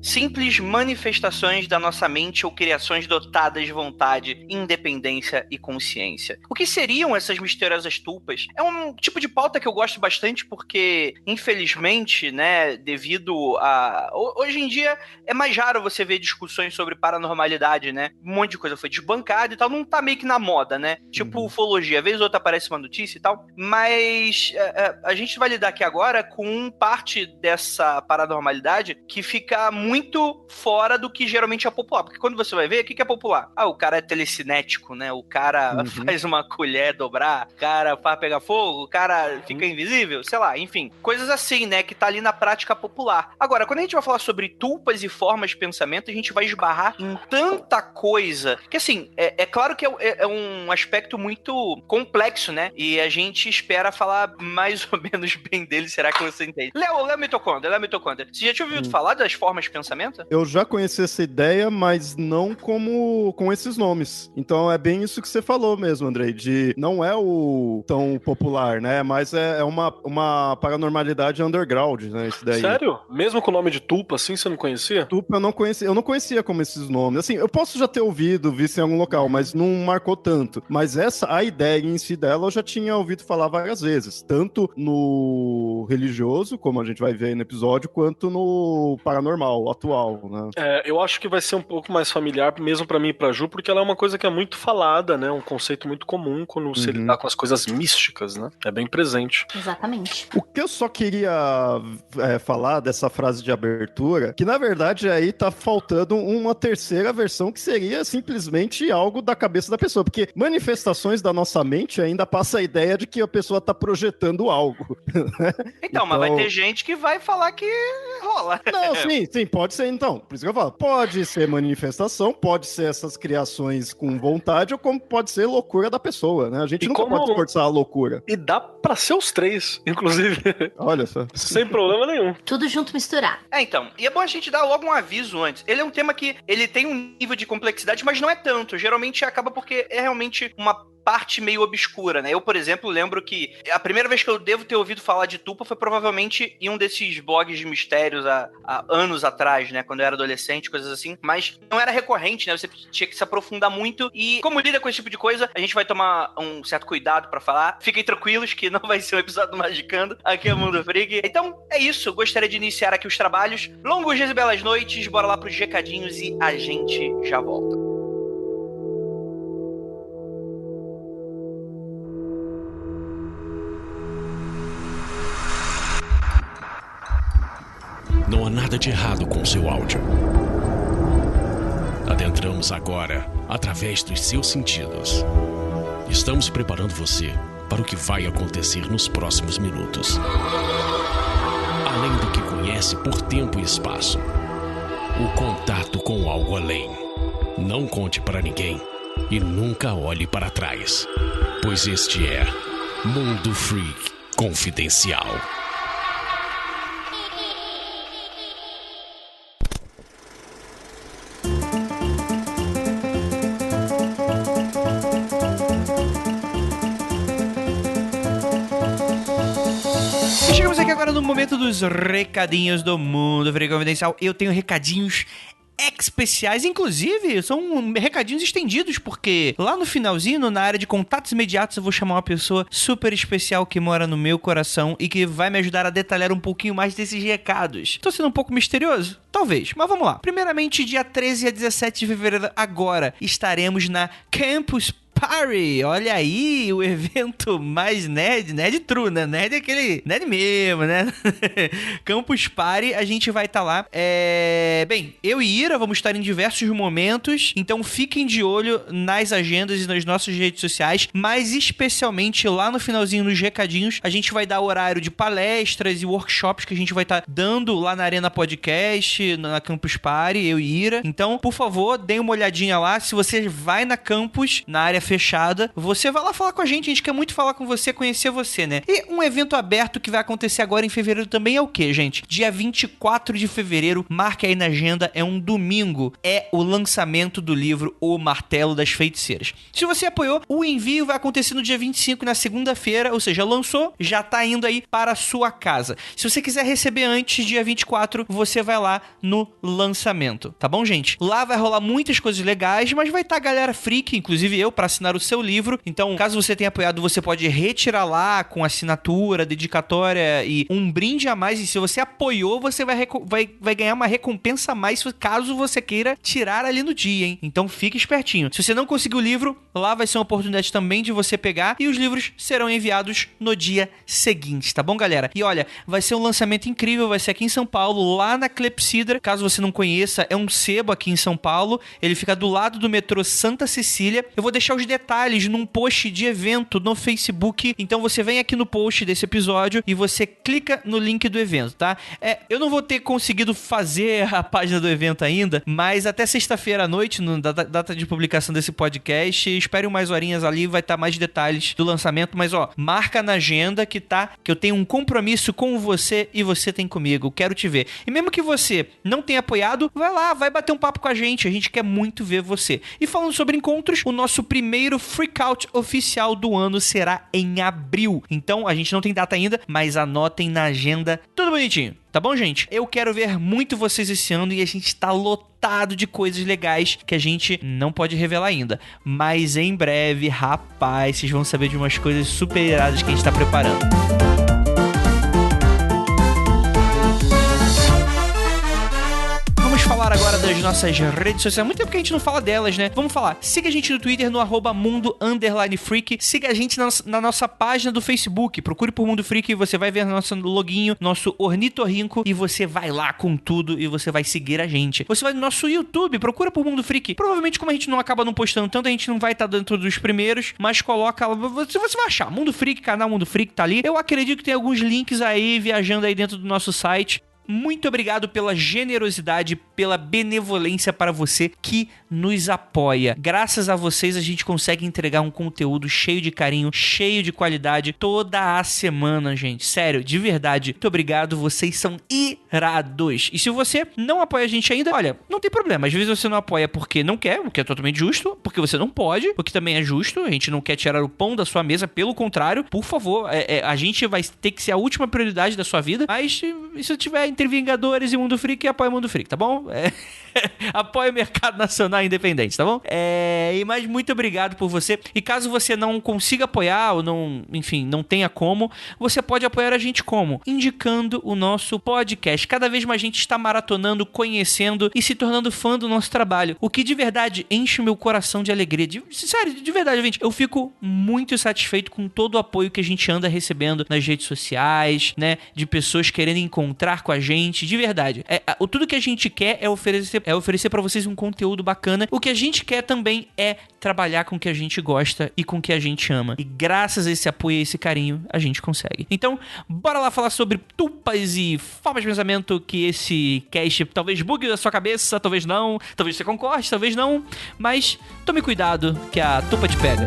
simples manifestações da nossa mente ou criações dotadas de vontade, independência e consciência. O que seriam essas misteriosas tulpas? É um tipo de pauta que eu gosto bastante porque, infelizmente, né, devido a... Hoje em dia é mais raro você ver discussões sobre paranormalidade, né? Um monte de coisa foi desbancada e tal, não tá meio que na moda, né? Tipo ufologia, às vezes outra aparece uma notícia e tal, mas a gente vai lidar aqui agora com parte dessa paranormalidade que fica muito fora do que geralmente é popular, porque quando você vai ver, o que é popular? Ah, o cara é telecinético, né? O cara faz uma colher dobrar, o cara faz pegar fogo, o cara fica invisível, sei lá, enfim, coisas assim, né, que tá ali na prática popular. Agora, quando a gente vai falar sobre tulpas e formas de pensamento, a gente vai esbarrar em tanta coisa que, assim, é claro que é um aspecto muito complexo, né? E a gente espera falar mais ou menos bem dele. Será que você entende? Léo Mitocôndria. Você já tinha ouvido falar das formas de pensamento? Eu já conheci essa ideia, mas não como com esses nomes. Então é bem isso que você falou mesmo, Andrei, de não é o tão popular, né? Mas é uma paranormalidade underground, né? Isso daí. Sério? Mesmo com o nome de tulpa, assim, você não conhecia? Tulpa eu não conhecia como esses nomes. Assim, eu posso já ter ouvido, visto em algum local, mas não marcou tanto. Mas a ideia em si dela eu já tinha ouvido falar várias vezes. Tanto no religioso, como a gente vai ver aí no episódio, quanto no paranormal atual, né? Eu acho que vai ser um pouco mais familiar, mesmo pra mim e pra Ju, porque ela é uma coisa que é muito falada, né? Um conceito muito comum quando você lidar com as coisas místicas, né? É bem presente. Exatamente. O que eu só queria falar dessa frase de abertura, que na verdade aí tá faltando uma terceira versão que seria simplesmente algo da cabeça da pessoa, porque manifestações da nossa mente ainda passa a ideia de que a pessoa tá projetando algo. Então, mas vai ter gente que vai falar que rola. Não, sim, pode ser então. Por isso que eu falo, pode ser manifestação, pode ser essas criações com vontade, ou como pode ser loucura da pessoa, né? A gente nunca pode forçar a loucura. E dá pra ser os três, inclusive. Olha só. Sem problema nenhum. Tudo junto, misturar. Então, e é bom a gente dar logo um aviso antes. Ele é um tema que ele tem um nível de complexidade, mas não é tanto. Geralmente acaba porque é realmente uma parte meio obscura, né? Eu, por exemplo, lembro que a primeira vez que eu devo ter ouvido falar de tulpa foi provavelmente em um desses blogs de mistérios há anos atrás, né? Quando eu era adolescente, coisas assim. Mas não era recorrente, né? Você tinha que se aprofundar muito. E como lida com esse tipo de coisa, a gente vai tomar um certo cuidado pra falar. Fiquem tranquilos que não vai ser um episódio do Magicando. Aqui é o Mundo Freak. Então, é isso. Eu gostaria de iniciar aqui os trabalhos. Longos dias e belas noites. Bora lá pros recadinhos e a gente já volta. Não há nada de errado com seu áudio. Adentramos agora através dos seus sentidos. Estamos preparando você para o que vai acontecer nos próximos minutos. Além do que conhece por tempo e espaço, o contato com algo além. Não conte para ninguém e nunca olhe para trás, pois este é Mundo Freak Confidencial. Agora no momento dos recadinhos do Mundo Freak Confidencial, eu tenho recadinhos especiais, inclusive são recadinhos estendidos, porque lá no finalzinho, na área de contatos imediatos, eu vou chamar uma pessoa super especial que mora no meu coração e que vai me ajudar a detalhar um pouquinho mais desses recados. Tô sendo um pouco misterioso? Talvez, mas vamos lá. Primeiramente, dia 13 a 17 de fevereiro, agora, estaremos na Campus Party, olha aí, o evento mais nerd true, né? Nerd é aquele nerd mesmo, né? Campus Party, a gente vai estar lá. Bem, eu e Ira vamos estar em diversos momentos, então fiquem de olho nas agendas e nas nossas redes sociais, mas especialmente lá no finalzinho, nos recadinhos, a gente vai dar horário de palestras e workshops que a gente vai estar dando lá na Arena Podcast, na Campus Party, eu e Ira. Então, por favor, deem uma olhadinha lá. Se você vai na campus, na área fechada, você vai lá falar com a gente quer muito falar com você, conhecer você, né? E um evento aberto que vai acontecer agora em fevereiro também é o quê, gente? Dia 24 de fevereiro, marque aí na agenda, é um domingo, é o lançamento do livro O Martelo das Feiticeiras. Se você apoiou, o envio vai acontecer no dia 25, na segunda-feira, ou seja, lançou, já tá indo aí para a sua casa. Se você quiser receber antes, dia 24, você vai lá no lançamento, tá bom, gente? Lá vai rolar muitas coisas legais, mas vai estar a galera freak, inclusive eu, para assinar o seu livro. Então, caso você tenha apoiado, você pode retirar lá com assinatura, dedicatória e um brinde a mais. E se você apoiou, você vai ganhar uma recompensa a mais caso você queira tirar ali no dia, hein? Então, fique espertinho. Se você não conseguiu o livro, lá vai ser uma oportunidade também de você pegar e os livros serão enviados no dia seguinte, tá bom, galera? E olha, vai ser um lançamento incrível, vai ser aqui em São Paulo, lá na Clepsidra. Caso você não conheça, é um sebo aqui em São Paulo. Ele fica do lado do metrô Santa Cecília. Eu vou deixar os detalhes num post de evento no Facebook. Então você vem aqui no post desse episódio e você clica no link do evento, tá? Eu não vou ter conseguido fazer a página do evento ainda, mas até sexta-feira à noite, na data de publicação desse podcast, espere umas horinhas ali, vai estar mais detalhes do lançamento. Mas ó, marca na agenda que eu tenho um compromisso com você e você tem comigo. Quero te ver. E mesmo que você não tenha apoiado, vai lá, vai bater um papo com a gente quer muito ver você. E falando sobre encontros, o nosso primeiro Freakout oficial do ano será em abril. Então, a gente não tem data ainda, mas anotem na agenda, tudo bonitinho. Tá bom, gente? Eu quero ver muito vocês esse ano e a gente tá lotado de coisas legais que a gente não pode revelar ainda. Mas em breve, rapaz, vocês vão saber de umas coisas super iradas que a gente tá preparando. Falar agora das nossas redes sociais. Há muito tempo que a gente não fala delas, né? Vamos falar. Siga a gente no Twitter no @mundo_freak. Siga a gente na nossa página do Facebook. Procure por Mundo Freak e você vai ver nosso loginho, nosso ornitorrinco, e você vai lá com tudo e você vai seguir a gente. Você vai no nosso YouTube, procura por Mundo Freak. Provavelmente, como a gente não acaba não postando tanto, a gente não vai estar dentro dos primeiros, mas coloca lá, você vai achar Mundo Freak, canal Mundo Freak tá ali. Eu acredito que tem alguns links aí viajando aí dentro do nosso site. Muito obrigado pela generosidade, pela benevolência para você que nos apoia. Graças a vocês a gente consegue entregar um conteúdo cheio de carinho, cheio de qualidade toda a semana, gente. Sério, de verdade. Muito obrigado, vocês são irados. E se você não apoia a gente ainda, olha, não tem problema. Às vezes você não apoia porque não quer, o que é totalmente justo, porque você não pode, o que também é justo. A gente não quer tirar o pão da sua mesa, pelo contrário. Por favor, a gente vai ter que ser a última prioridade da sua vida, mas se tiver entre Vingadores e Mundo Freak, apoia o Mundo Freak, tá bom? Apoia o mercado nacional independente, tá bom? Mas muito obrigado por você. E caso você não consiga apoiar ou não, enfim, não tenha como, você pode apoiar a gente como? Indicando o nosso podcast. Cada vez mais gente está maratonando, conhecendo e se tornando fã do nosso trabalho. O que de verdade enche o meu coração de alegria. Sério, de verdade, gente. Eu fico muito satisfeito com todo o apoio que a gente anda recebendo nas redes sociais, né? De pessoas querendo encontrar com a gente. De verdade. Tudo que a gente quer é oferecer pra vocês um conteúdo bacana. O que a gente quer também é trabalhar com o que a gente gosta e com o que a gente ama. E graças a esse apoio e esse carinho, a gente consegue. Então, bora lá falar sobre tupas e formas de pensamento que esse cast talvez bugue a sua cabeça, talvez não, talvez você concorde, talvez não, mas tome cuidado que a tupa te pega.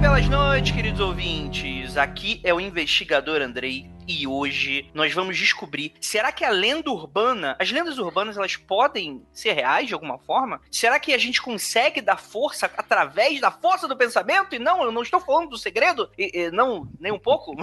Boas noites, queridos ouvintes. Aqui é o investigador Andrei e hoje nós vamos descobrir, será que a lenda urbana, as lendas urbanas, elas podem ser reais de alguma forma? Será que a gente consegue dar força através da força do pensamento? E não, eu não estou falando do segredo, não, nem um pouco,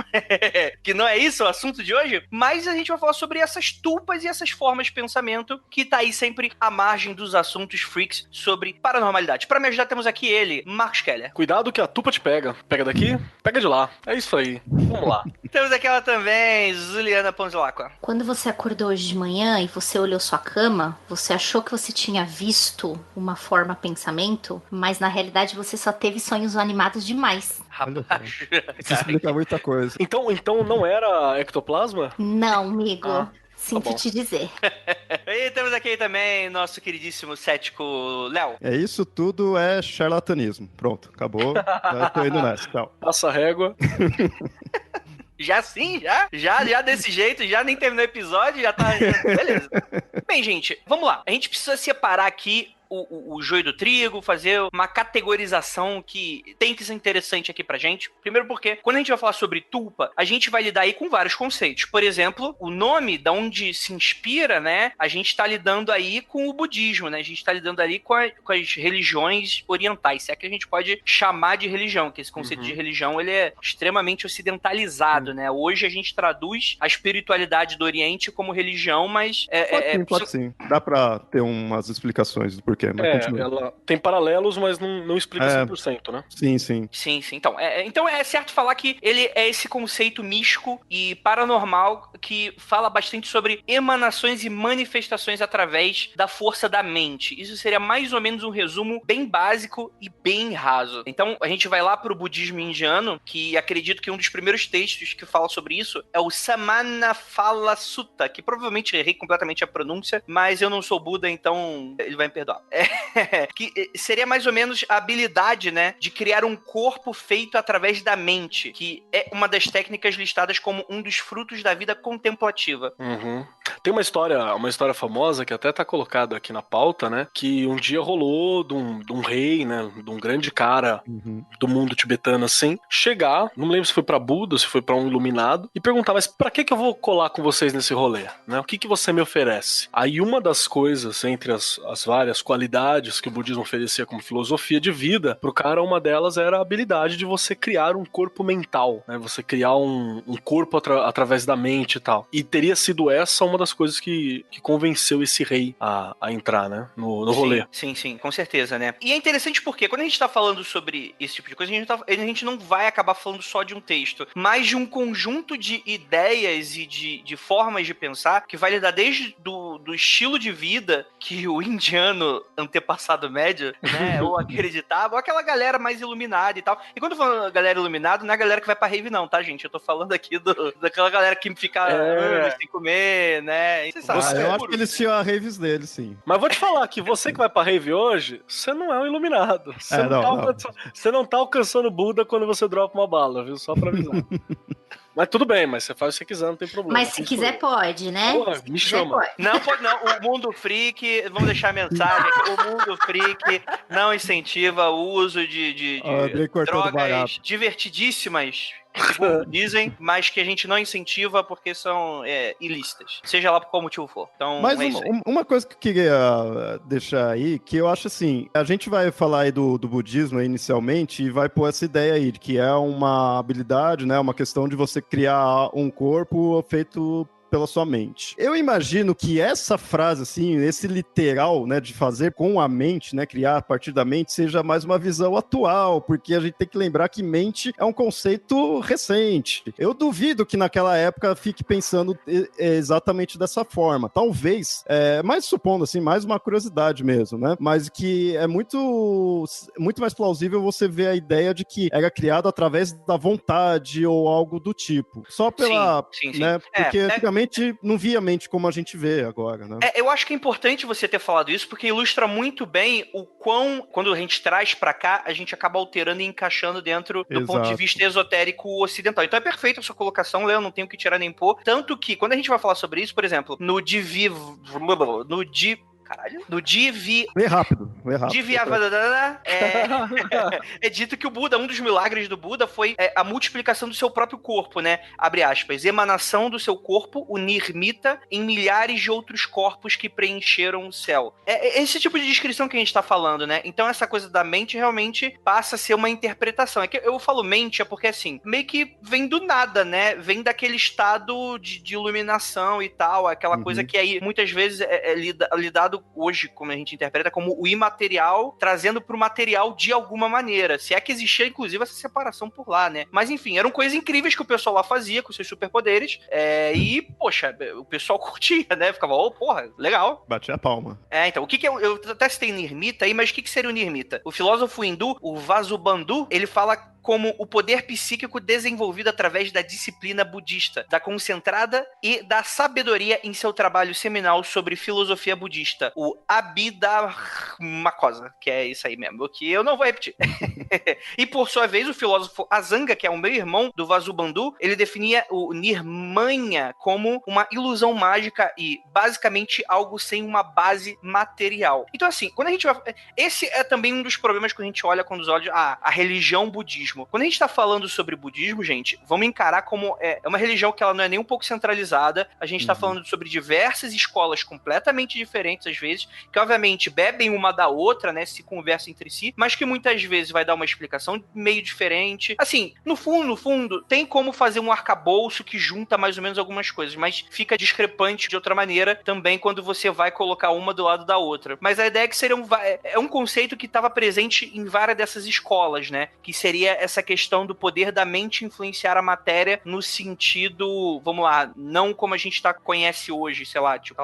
que não é isso o assunto de hoje, mas a gente vai falar sobre essas tupas e essas formas de pensamento que tá aí sempre à margem dos assuntos freaks sobre paranormalidade. Para me ajudar temos aqui ele, Marcos Keller. Cuidado que a tupa te pega. Pega daqui, pega de lá. É isso aí. Vamos lá. Temos aqui ela também, Juliana Ponzilacqua. Quando você acordou hoje de manhã e você olhou sua cama, você achou que você tinha visto uma forma pensamento, mas na realidade você só teve sonhos animados demais. Rapaz. Isso explica muita coisa. Então não era ectoplasma? Não, amigo. Ah. Sinto te dizer. E temos aqui também nosso queridíssimo cético Léo. Isso tudo é charlatanismo. Pronto, acabou. Já tô indo nessa. Tchau. Passa a régua. Já sim, já desse jeito, já nem terminou o episódio, já tá... Beleza. Bem, gente, vamos lá. A gente precisa separar aqui o joio do trigo, fazer uma categorização que tem que ser interessante aqui pra gente. Primeiro porque, quando a gente vai falar sobre tulpa, a gente vai lidar aí com vários conceitos. Por exemplo, o nome, da onde se inspira, né? A gente tá lidando aí com o budismo, né? A gente tá lidando ali com as religiões orientais, se é que a gente pode chamar de religião, que esse conceito de religião, ele é extremamente ocidentalizado, né? Hoje a gente traduz a espiritualidade do Oriente como religião, mas... Pode sim. Dá pra ter umas explicações do porquê, mas continua. Ela tem paralelos, mas não explica 100%, né? Sim. Sim. Então é certo falar que ele é esse conceito místico e paranormal que fala bastante sobre emanações e manifestações através da força da mente. Isso seria mais ou menos um resumo bem básico e bem raso. Então a gente vai lá pro budismo indiano, que acredito que um dos primeiros textos que fala sobre isso é o Samanaphala Sutta, que provavelmente errei completamente a pronúncia, mas eu não sou Buda, então ele vai me perdoar. Que seria mais ou menos a habilidade, né, de criar um corpo feito através da mente, que é uma das técnicas listadas como um dos frutos da vida contemplativa. Tem uma história famosa que até tá colocada aqui na pauta, né, que um dia rolou de um rei, né, de um grande cara do mundo tibetano, assim, chegar, não lembro se foi pra Buda, se foi pra um iluminado, e perguntar, mas pra que eu vou colar com vocês nesse rolê, né, o que você me oferece? Aí uma das coisas, entre as várias qualidades que o budismo oferecia como filosofia de vida, pro cara uma delas era a habilidade de você criar um corpo mental, né, você criar um corpo através da mente e tal. E teria sido essa uma das coisas que convenceu esse rei a entrar, né, no rolê. Sim, com certeza, né. E é interessante porque quando a gente tá falando sobre esse tipo de coisa, a gente não vai acabar falando só de um texto, mas de um conjunto de ideias e de formas de pensar que vai lidar desde do estilo de vida que o indiano antepassado médio, né, ou acreditava, ou aquela galera mais iluminada e tal. E quando eu falo galera iluminada, não é a galera que vai pra rave não, tá, gente? Eu tô falando aqui daquela galera que fica anos sem comer, né? Eu acho que eles tinham a raves deles, sim. Mas vou te falar que você que vai pra rave hoje, você não é um iluminado. Você não tá alcançando Buda quando você dropa uma bala, viu? Só pra avisar. Mas tudo bem, mas você faz o que você quiser, não tem problema. Mas se quiser, pode, né? Porra, me chama. Pode. Não, pode não. O mundo freak, vamos deixar a mensagem aqui, o mundo freak não incentiva o uso de drogas divertidíssimas, segundo dizem, mas que a gente não incentiva porque são ilícitas. Seja lá por qual motivo for. Então, mas uma coisa que eu queria deixar aí, que eu acho assim, a gente vai falar aí do budismo aí, inicialmente, e vai pôr essa ideia aí, de que é uma habilidade, né, uma questão de você criar um corpo feito pela sua mente. Eu imagino que essa frase, assim, esse literal, né, de fazer com a mente, né, criar a partir da mente, seja mais uma visão atual, porque a gente tem que lembrar que mente é um conceito recente. Eu duvido que naquela época fique pensando exatamente dessa forma. Talvez, mas supondo, assim, mais uma curiosidade mesmo, né, mas que é muito mais plausível você ver a ideia de que era criado através da vontade ou algo do tipo. Só pela... Sim. Né, porque antigamente não via a mente como a gente vê agora, né? Eu acho que é importante você ter falado isso, porque ilustra muito bem o quão, quando a gente traz pra cá, a gente acaba alterando e encaixando dentro do ponto de vista esotérico ocidental. Então é perfeita a sua colocação, Léo, não tenho que tirar nem pôr. Tanto que, quando a gente vai falar sobre isso, por exemplo, no Vê rápido. É dito que o Buda, um dos milagres do Buda foi a multiplicação do seu próprio corpo, né? Abre aspas. Emanação do seu corpo, o nirmita, em milhares de outros corpos que preencheram o céu. É esse tipo de descrição que a gente tá falando, né? Então essa coisa da mente realmente passa a ser uma interpretação. É que eu falo mente, é porque assim, meio que vem do nada, né? Vem daquele estado de iluminação e tal, aquela coisa que aí muitas vezes é lidado hoje, como a gente interpreta, como o imaterial trazendo pro material de alguma maneira. Se é que existia, inclusive, essa separação por lá, né? Mas, enfim, eram coisas incríveis que o pessoal lá fazia com seus superpoderes. E, poxa, o pessoal curtia, né? Ficava, porra, legal. Batia a palma. Então, o que é... Eu até citei Nirmita aí, mas o que seria o Nirmita? O filósofo hindu, o Vasubandhu, ele fala como o poder psíquico desenvolvido através da disciplina budista, da concentrada e da sabedoria em seu trabalho seminal sobre filosofia budista, o Abhidharmakosa, que é isso aí mesmo, que eu não vou repetir. E por sua vez, o filósofo Asanga, que é o meio-irmão do Vasubandhu, ele definia o Nirmanya como uma ilusão mágica e basicamente algo sem uma base material. Então assim, quando a gente vai... Esse é também um dos problemas que a gente olha com os olhos a religião budismo. Quando a gente tá falando sobre budismo, gente, vamos encarar como é uma religião que ela não é nem um pouco centralizada. A gente tá falando sobre diversas escolas completamente diferentes às vezes, que obviamente bebem uma da outra, né, se conversam entre si, mas que muitas vezes vai dar uma explicação meio diferente. Assim, no fundo, tem como fazer um arcabouço que junta mais ou menos algumas coisas, mas fica discrepante de outra maneira também quando você vai colocar uma do lado da outra. Mas a ideia é que seria um conceito que estava presente em várias dessas escolas, né? Que seria essa questão do poder da mente influenciar a matéria no sentido, vamos lá, não como a gente conhece hoje, sei lá, tipo,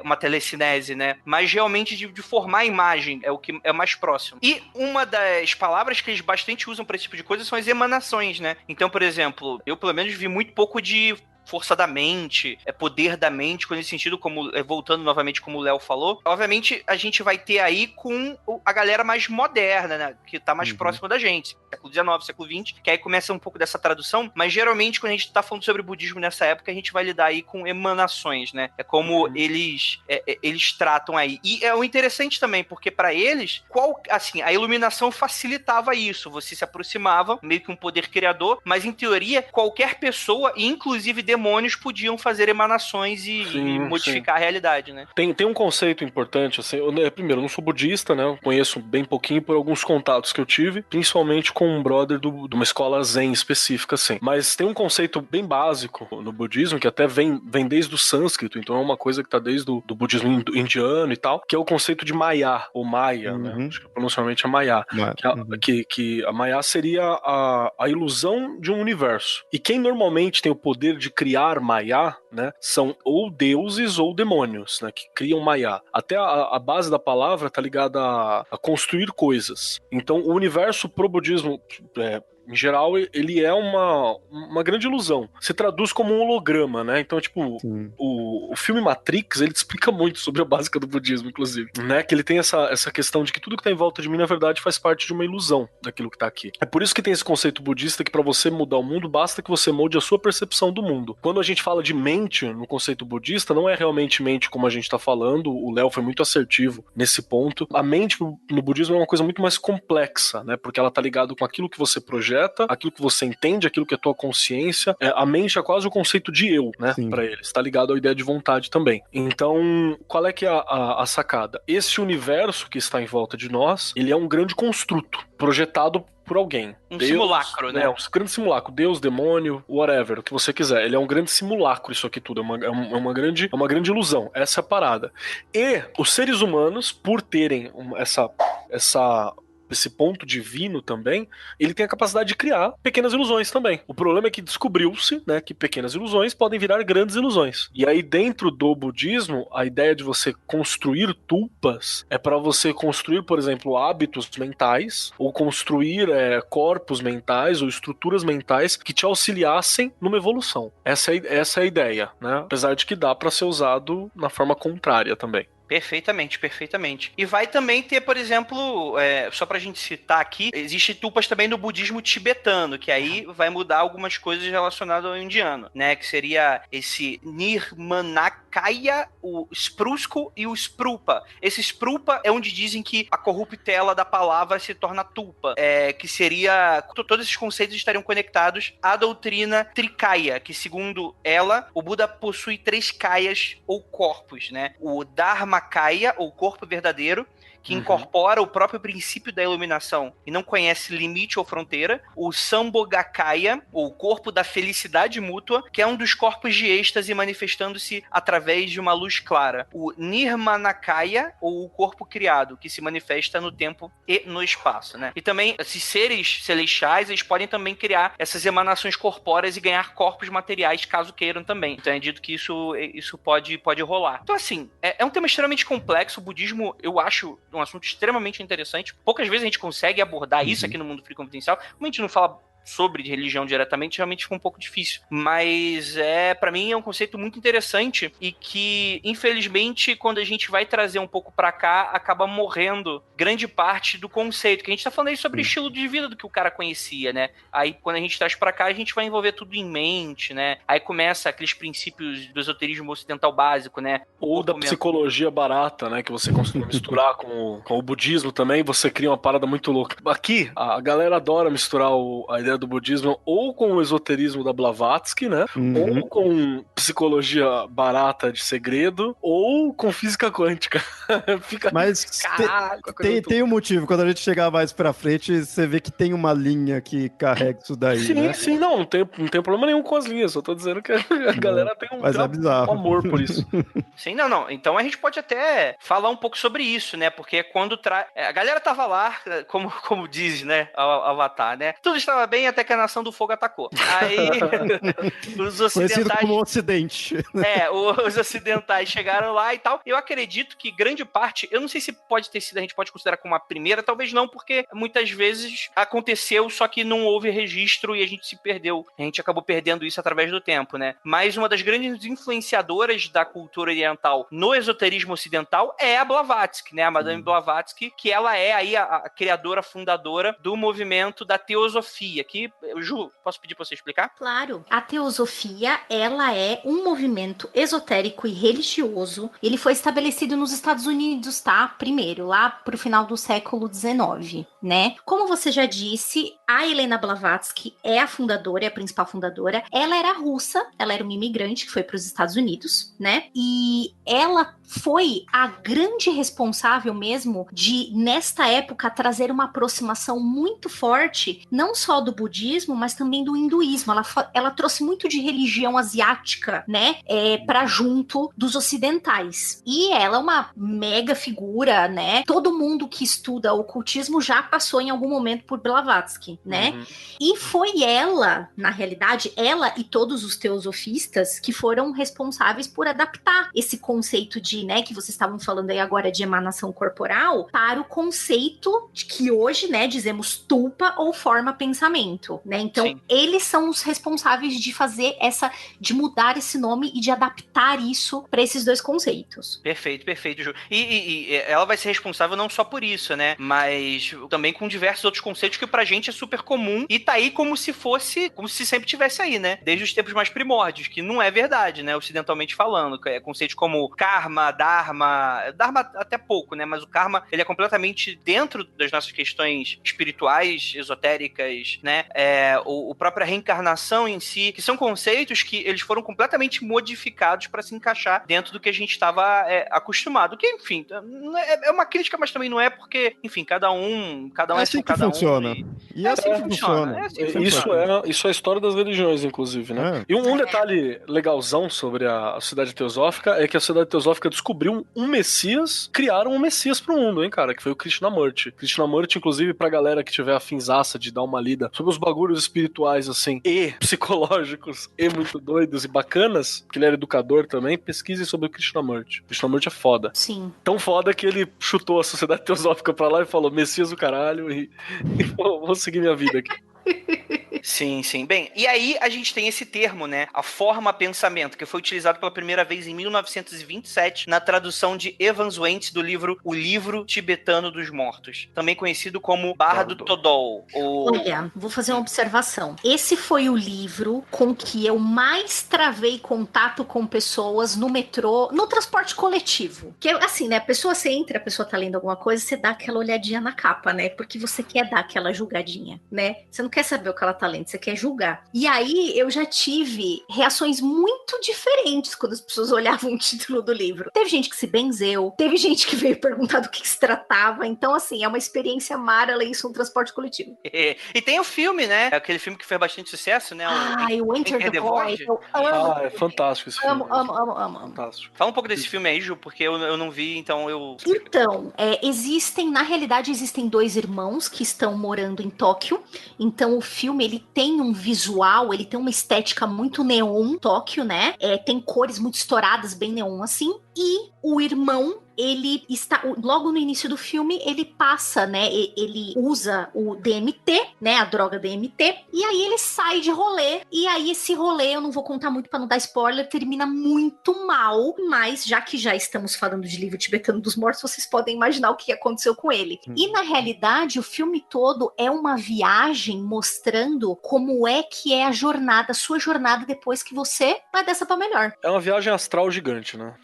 uma telecinese, né? Mas realmente de formar a imagem, é o que é mais próximo. E uma das palavras que eles bastante usam para esse tipo de coisa são as emanações, né? Então, por exemplo, eu pelo menos vi muito pouco de força da mente, poder da mente, com esse sentido, como voltando novamente como o Léo falou, obviamente a gente vai ter aí com a galera mais moderna, né, que tá mais próxima da gente, século XIX, século XX, que aí começa um pouco dessa tradução, mas geralmente quando a gente tá falando sobre budismo nessa época, a gente vai lidar aí com emanações, né, é como eles tratam aí. E é o interessante também, porque para eles, assim, a iluminação facilitava isso, você se aproximava, meio que um poder criador, mas em teoria, qualquer pessoa, inclusive demônios, podiam fazer emanações e modificar a realidade, né? Tem um conceito importante, assim, primeiro, eu não sou budista, né, eu conheço bem pouquinho por alguns contatos que eu tive, principalmente com um brother de uma escola zen específica, assim, mas tem um conceito bem básico no budismo, que até vem desde o sânscrito, então é uma coisa que tá desde o budismo indiano e tal, que é o conceito de Maya, ou Maya, né, acho que pronuncialmente é Maya, que a Maya seria a ilusão de um universo, e quem normalmente tem o poder de criar Maya, né, são ou deuses ou demônios, né, que criam Maya. Até a base da palavra tá ligada a construir coisas. Então, o universo pro budismo, em geral, ele é uma grande ilusão. Se traduz como um holograma, né? Então, tipo, o filme Matrix, ele te explica muito sobre a básica do budismo, inclusive, né? Que ele tem essa questão de que tudo que tá em volta de mim, na verdade, faz parte de uma ilusão daquilo que tá aqui. É por isso que tem esse conceito budista que pra você mudar o mundo, basta que você molde a sua percepção do mundo. Quando a gente fala de mente no conceito budista, não é realmente mente como a gente tá falando, o Léo foi muito assertivo nesse ponto. A mente no budismo é uma coisa muito mais complexa, né? Porque ela tá ligada com aquilo que você projeta, aquilo que você entende, aquilo que é tua consciência. A mente é quase o conceito de eu, né? Pra eles. Tá ligado à ideia de vontade também. Então, qual é que é a sacada? Esse universo que está em volta de nós, ele é um grande construto, projetado por alguém. Deus, simulacro, né? Um grande simulacro. Deus, demônio, whatever, o que você quiser. Ele é um grande simulacro, isso aqui tudo. É uma grande ilusão. Essa é a parada. E os seres humanos, por terem esse ponto divino também, ele tem a capacidade de criar pequenas ilusões também. O problema é que descobriu-se, né, que pequenas ilusões podem virar grandes ilusões. E aí dentro do budismo, a ideia de você construir tulpas é para você construir, por exemplo, hábitos mentais, ou construir corpos mentais ou estruturas mentais que te auxiliassem numa evolução. Essa é a ideia, né? Apesar de que dá para ser usado na forma contrária também. Perfeitamente, perfeitamente. E vai também ter, por exemplo, só pra gente citar aqui, existe tulpas também no budismo tibetano, que aí vai mudar algumas coisas relacionadas ao indiano, né? Que seria esse Nirmanakaya, o Sprusco e o Sprupa. Esse Sprupa é onde dizem que a corruptela da palavra se torna tulpa, que seria... Todos esses conceitos estariam conectados à doutrina Trikaya, que segundo ela, o Buda possui 3 kayas ou corpos, né? O Dharma Kaya, ou corpo verdadeiro, que incorpora o próprio princípio da iluminação e não conhece limite ou fronteira. O Sambhogakaya, ou corpo da felicidade mútua, que é um dos corpos de êxtase manifestando-se através de uma luz clara. O Nirmanakaya, ou o corpo criado, que se manifesta no tempo e no espaço, né? E também, esses seres celestiais, eles podem também criar essas emanações corpóreas e ganhar corpos materiais, caso queiram também. Então é dito que isso pode rolar. Então, assim, é um tema extremamente complexo. O budismo, eu acho um assunto extremamente interessante. Poucas vezes a gente consegue abordar isso aqui no Mundo Free Confidencial. Como a gente não fala sobre religião diretamente, realmente fica um pouco difícil. Mas pra mim é um conceito muito interessante e que, infelizmente, quando a gente vai trazer um pouco pra cá, acaba morrendo grande parte do conceito, que a gente tá falando aí sobre estilo de vida do que o cara conhecia, né? Aí, quando a gente traz pra cá, a gente vai envolver tudo em mente, né? Aí começa aqueles princípios do esoterismo ocidental básico, né? Ou da psicologia barata, né? Que você consegue misturar com o budismo também, você cria uma parada muito louca. Aqui, a galera adora misturar a ideia do budismo ou com o esoterismo da Blavatsky, né? Ou com psicologia barata de segredo, ou com física quântica. Fica... Mas tem um motivo. Quando a gente chegar mais pra frente, você vê que tem uma linha que carrega isso daí, né? Sim, não tem problema nenhum com as linhas. Só tô dizendo que a galera tem um amor por isso. Sim, não. Então a gente pode até falar um pouco sobre isso, né? Porque quando a galera tava lá, como diz, né? O Avatar, né? Tudo estava bem até que a Nação do Fogo atacou. Aí os ocidentais... Conhecido como Ocidente. Os ocidentais chegaram lá e tal. Eu acredito que grande parte, eu não sei se pode ter sido, a gente pode considerar como a primeira, talvez não, porque muitas vezes aconteceu, só que não houve registro e a gente se perdeu. A gente acabou perdendo isso através do tempo, né? Mas uma das grandes influenciadoras da cultura oriental no esoterismo ocidental é a Blavatsky, né? A Madame Blavatsky, que ela é aí a criadora, fundadora do movimento da teosofia, que, Ju, posso pedir pra você explicar? Claro. A teosofia, ela é um movimento esotérico e religioso. Ele foi estabelecido nos Estados Unidos, tá? Primeiro, lá pro final do século XIX, né? Como você já disse, a Helena Blavatsky é a fundadora, é a principal fundadora. Ela era russa, ela era uma imigrante que foi para os Estados Unidos, né? E ela foi a grande responsável mesmo de, nesta época, trazer uma aproximação muito forte, não só do budismo, mas também do hinduísmo. Ela trouxe muito de religião asiática, né, para junto dos ocidentais. E ela é uma mega figura, né? Todo mundo que estuda ocultismo já passou em algum momento por Blavatsky, né? E foi ela, na realidade, ela e todos os teosofistas que foram responsáveis por adaptar esse conceito de, né, que vocês estavam falando aí agora de emanação corporal, para o conceito de que hoje, né, dizemos tulpa ou forma pensamento, né? Então, eles são os responsáveis de fazer de mudar esse nome e de adaptar isso para esses dois conceitos. Perfeito, Ju. E ela vai ser responsável não só por isso, né? Mas também com diversos outros conceitos que pra gente é super comum e tá aí como se sempre tivesse aí, né? Desde os tempos mais primórdios, que não é verdade, né? Ocidentalmente falando. Conceitos como karma, dharma até pouco, né? Mas o karma, ele é completamente dentro das nossas questões espirituais, esotéricas, né? O própria reencarnação em si, que são conceitos que eles foram completamente modificados para se encaixar dentro do que a gente estava acostumado. Que, enfim, é uma crítica, mas também não é, porque, enfim, cada um é assim que funciona. E é assim que funciona. Isso é a história das religiões, inclusive, né? E um detalhe legalzão sobre a Sociedade Teosófica é que a Sociedade Teosófica descobriu um Messias, criaram um Messias pro mundo, hein, cara, que foi o Krishnamurti. Krishnamurti, inclusive, pra galera que tiver afinzaça de dar uma lida sobre os bagulhos espirituais, assim, e psicológicos, e muito doidos e bacanas, que ele era educador também, pesquisem sobre o Krishnamurti. Krishnamurti é foda. Sim. Tão foda que ele chutou a Sociedade Teosófica pra lá e falou, Messias do caralho, e vou seguir minha vida aqui. Sim. Bem, e aí a gente tem esse termo, né? A forma pensamento, que foi utilizado pela primeira vez em 1927 na tradução de Evans Wentz do livro O Livro Tibetano dos Mortos, também conhecido como Bardo Todol. Olha, vou fazer uma observação. Esse foi o livro com que eu mais travei contato com pessoas no metrô, no transporte coletivo. Que é assim, né? A pessoa, você entra, a pessoa tá lendo alguma coisa, você dá aquela olhadinha na capa, né? Porque você quer dar aquela julgadinha, né? Você não quer saber o que ela tá lendo, você quer julgar. E aí eu já tive reações muito diferentes quando as pessoas olhavam o título do livro. Teve gente que se benzeu, teve gente que veio perguntar do que se tratava. Então, assim, é uma experiência mara ler isso no transporte coletivo. E tem o filme, né? Aquele filme que fez bastante sucesso, né? O Enter the Void. Eu amo. É fantástico esse filme. Amo. Fantástico. Fala um pouco desse filme aí, Ju, porque eu não vi, então eu... Então, na realidade, existem dois irmãos que estão morando em Tóquio. Então, o filme, ele tem um visual, ele tem uma estética muito neon, Tóquio, né? Tem cores muito estouradas, bem neon, assim. E o irmão, ele está, logo no início do filme, ele passa, né, ele usa o DMT, né, a droga DMT, e aí ele sai de rolê, e aí esse rolê, eu não vou contar muito pra não dar spoiler, termina muito mal, mas já que já estamos falando de livro tibetano dos mortos, vocês podem imaginar o que aconteceu com ele. E na realidade, o filme todo é uma viagem mostrando como é que é a jornada, sua jornada depois que você vai dessa pra melhor. É uma viagem astral gigante, né?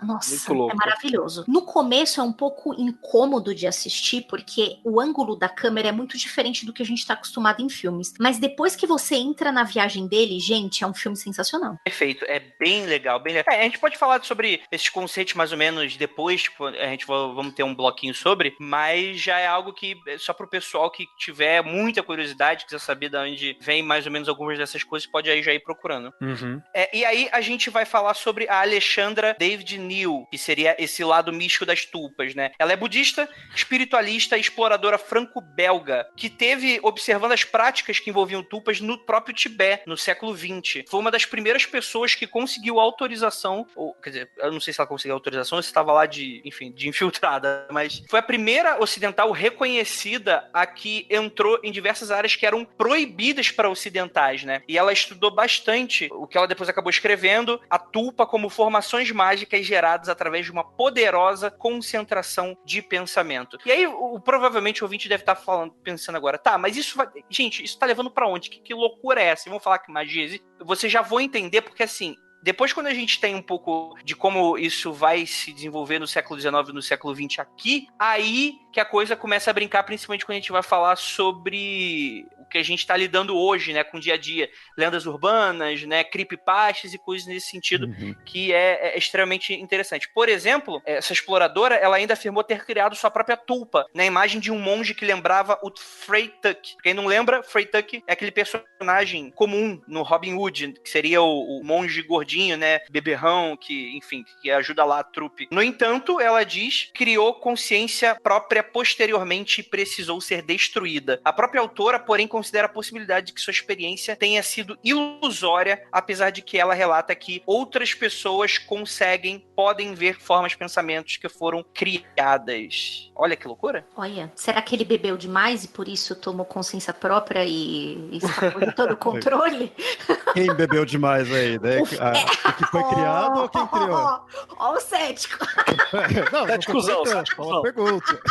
Nossa, é maravilhoso. No começo é um pouco incômodo de assistir, porque o ângulo da câmera é muito diferente do que a gente tá acostumado em filmes. Mas depois que você entra na viagem dele, gente, é um filme sensacional. Perfeito, é bem legal, bem legal. A gente pode falar sobre esses conceitos mais ou menos depois, tipo, a gente vamos ter um bloquinho sobre, mas já é algo que, só pro pessoal que tiver muita curiosidade, quiser saber de onde vem mais ou menos algumas dessas coisas, pode aí já ir procurando. Uhum. E aí a gente vai falar sobre a Alexandra David Neal, que seria esse lado místico das tulpas, né? Ela é budista, espiritualista e exploradora franco-belga, que teve observando as práticas que envolviam tulpas no próprio Tibete, no século XX. Foi uma das primeiras pessoas que conseguiu autorização, ou, quer dizer, eu não sei se ela conseguiu autorização ou se estava lá de infiltrada, mas foi a primeira ocidental reconhecida a que entrou em diversas áreas que eram proibidas para ocidentais, né? E ela estudou bastante o que ela depois acabou escrevendo, a tulpa como formações mágicas geradas através de uma poderosa concentração de pensamento. E aí, provavelmente o ouvinte deve estar pensando agora, tá, mas isso vai... Gente, isso tá levando pra onde? Que loucura é essa? Vamos falar que magia existe? Vocês já vão entender, porque assim... Depois, quando a gente tem um pouco de como isso vai se desenvolver no século XIX e no século XX aqui, aí que a coisa começa a brincar, principalmente quando a gente vai falar sobre o que a gente está lidando hoje, né, com o dia a dia. Lendas urbanas, né, creepypastas e coisas nesse sentido, que é extremamente interessante. Por exemplo, essa exploradora, ela ainda afirmou ter criado sua própria tulpa, na imagem de um monge que lembrava o Freytug. Quem não lembra, Freytug é aquele personagem comum no Robin Hood, que seria o monge gordinho, né, beberrão, que, enfim, que ajuda lá a trupe. No entanto, ela diz, criou consciência própria posteriormente e precisou ser destruída. A própria autora, porém, considera a possibilidade de que sua experiência tenha sido ilusória, apesar de que ela relata que outras pessoas podem ver formas de pensamentos que foram criadas. Olha que loucura. Olha, será que ele bebeu demais e por isso tomou consciência própria e escapou de todo o controle? Quem bebeu demais aí, né? O que foi criado ou quem criou? Ó o cético. Não, céticozão. Uma pergunta.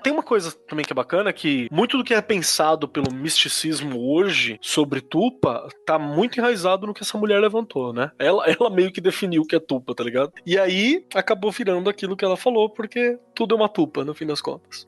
Tem uma coisa também que é bacana, que muito do que é pensado pelo misticismo hoje sobre tulpa tá muito enraizado no que essa mulher levantou, né? Ela meio que definiu o que é tulpa, tá ligado? E aí acabou virando aquilo que ela falou, porque tudo é uma tulpa, no fim das contas.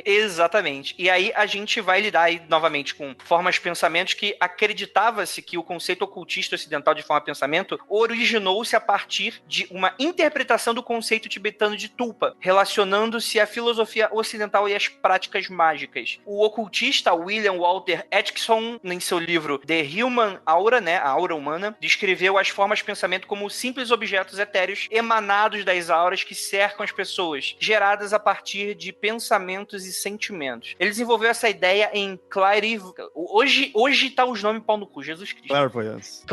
Exatamente. E aí a gente vai lidar aí, novamente, com formas de pensamento que acreditava-se que o conceito ocultista ocidental de forma de pensamento originou-se a partir de uma interpretação do conceito tibetano de tulpa, relacionando-se à filosofia ocidental e às práticas mágicas. O ocultista William Walter Atkinson, em seu livro The Human Aura, né, a aura humana, descreveu as formas de pensamento como simples objetos etéreos emanados das auras que cercam as pessoas, geradas a partir de pensamentos e sentimentos. Ele desenvolveu essa ideia em Hoje tá os nomes pau no cu, Jesus Cristo. Clairvoyance.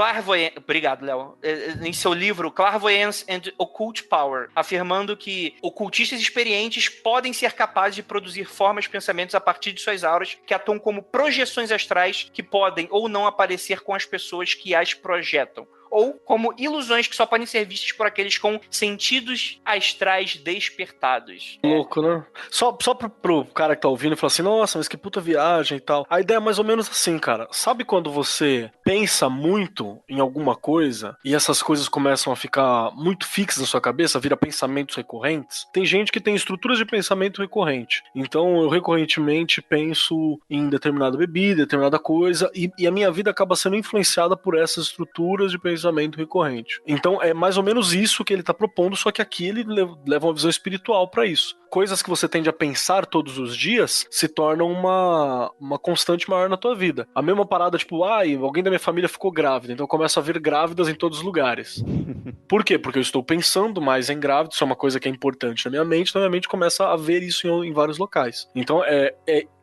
Obrigado, Léo. Em seu livro Clairvoyance and Occult Power, afirmando que ocultistas experientes podem ser capazes de produzir formas de pensamentos a partir de suas auras que atuam como projeções astrais que podem ou não aparecer com as pessoas que as projetam, ou como ilusões que só podem ser vistas por aqueles com sentidos astrais despertados. Louco, né? Só pro cara que tá ouvindo e fala assim, nossa, mas que puta viagem e tal. A ideia é mais ou menos assim, cara. Sabe quando você pensa muito em alguma coisa e essas coisas começam a ficar muito fixas na sua cabeça, vira pensamentos recorrentes? Tem gente que tem estruturas de pensamento recorrente. Então eu recorrentemente penso em determinada bebida, determinada coisa, e a minha vida acaba sendo influenciada por essas estruturas de pensamento recorrente. Então é mais ou menos isso que ele tá propondo, só que aqui ele leva uma visão espiritual pra isso. Coisas que você tende a pensar todos os dias se tornam uma constante maior na tua vida. A mesma parada, tipo, alguém da minha família ficou grávida, então eu começo a ver grávidas em todos os lugares. Por quê? Porque eu estou pensando mais em grávidas, isso é uma coisa que é importante na minha mente começa a ver isso em vários locais. Então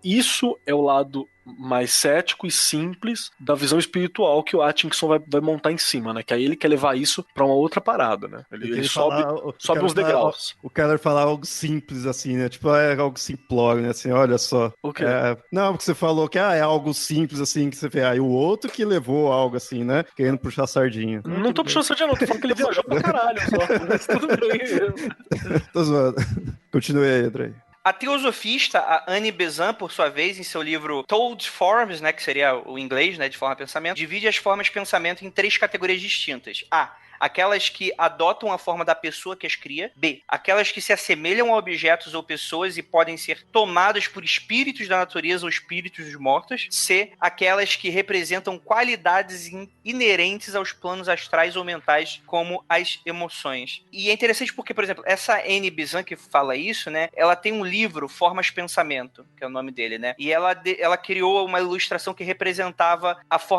isso é o lado mais cético e simples da visão espiritual que o Atkinson vai montar em cima, né? Que aí ele quer levar isso pra uma outra parada, né? Ele sobe uns degraus. O Keller fala algo simples, assim, né? Tipo, é algo simplório, né? Assim, olha só. O quê? Não, porque você falou que é algo simples, assim, que você vê. Aí o outro que levou algo assim, né? Querendo puxar a sardinha. Não tô puxando sardinha, não. Tô falando que ele viajou pra caralho só. Mas tudo bem. Tô zoando. Continue aí, Andrei. A teosofista, a Annie Besant, por sua vez, em seu livro Toad Forms, né, que seria o inglês, né, de forma de pensamento, divide as formas de pensamento em 3 categorias distintas. A. Aquelas que adotam a forma da pessoa que as cria. B. Aquelas que se assemelham a objetos ou pessoas e podem ser tomadas por espíritos da natureza ou espíritos dos mortos. C. Aquelas que representam qualidades inerentes aos planos astrais ou mentais, como as emoções. E é interessante porque, por exemplo, essa Annie Besant que fala isso, né? Ela tem um livro, Formas Pensamento, que é o nome dele, né? E ela criou uma ilustração que representava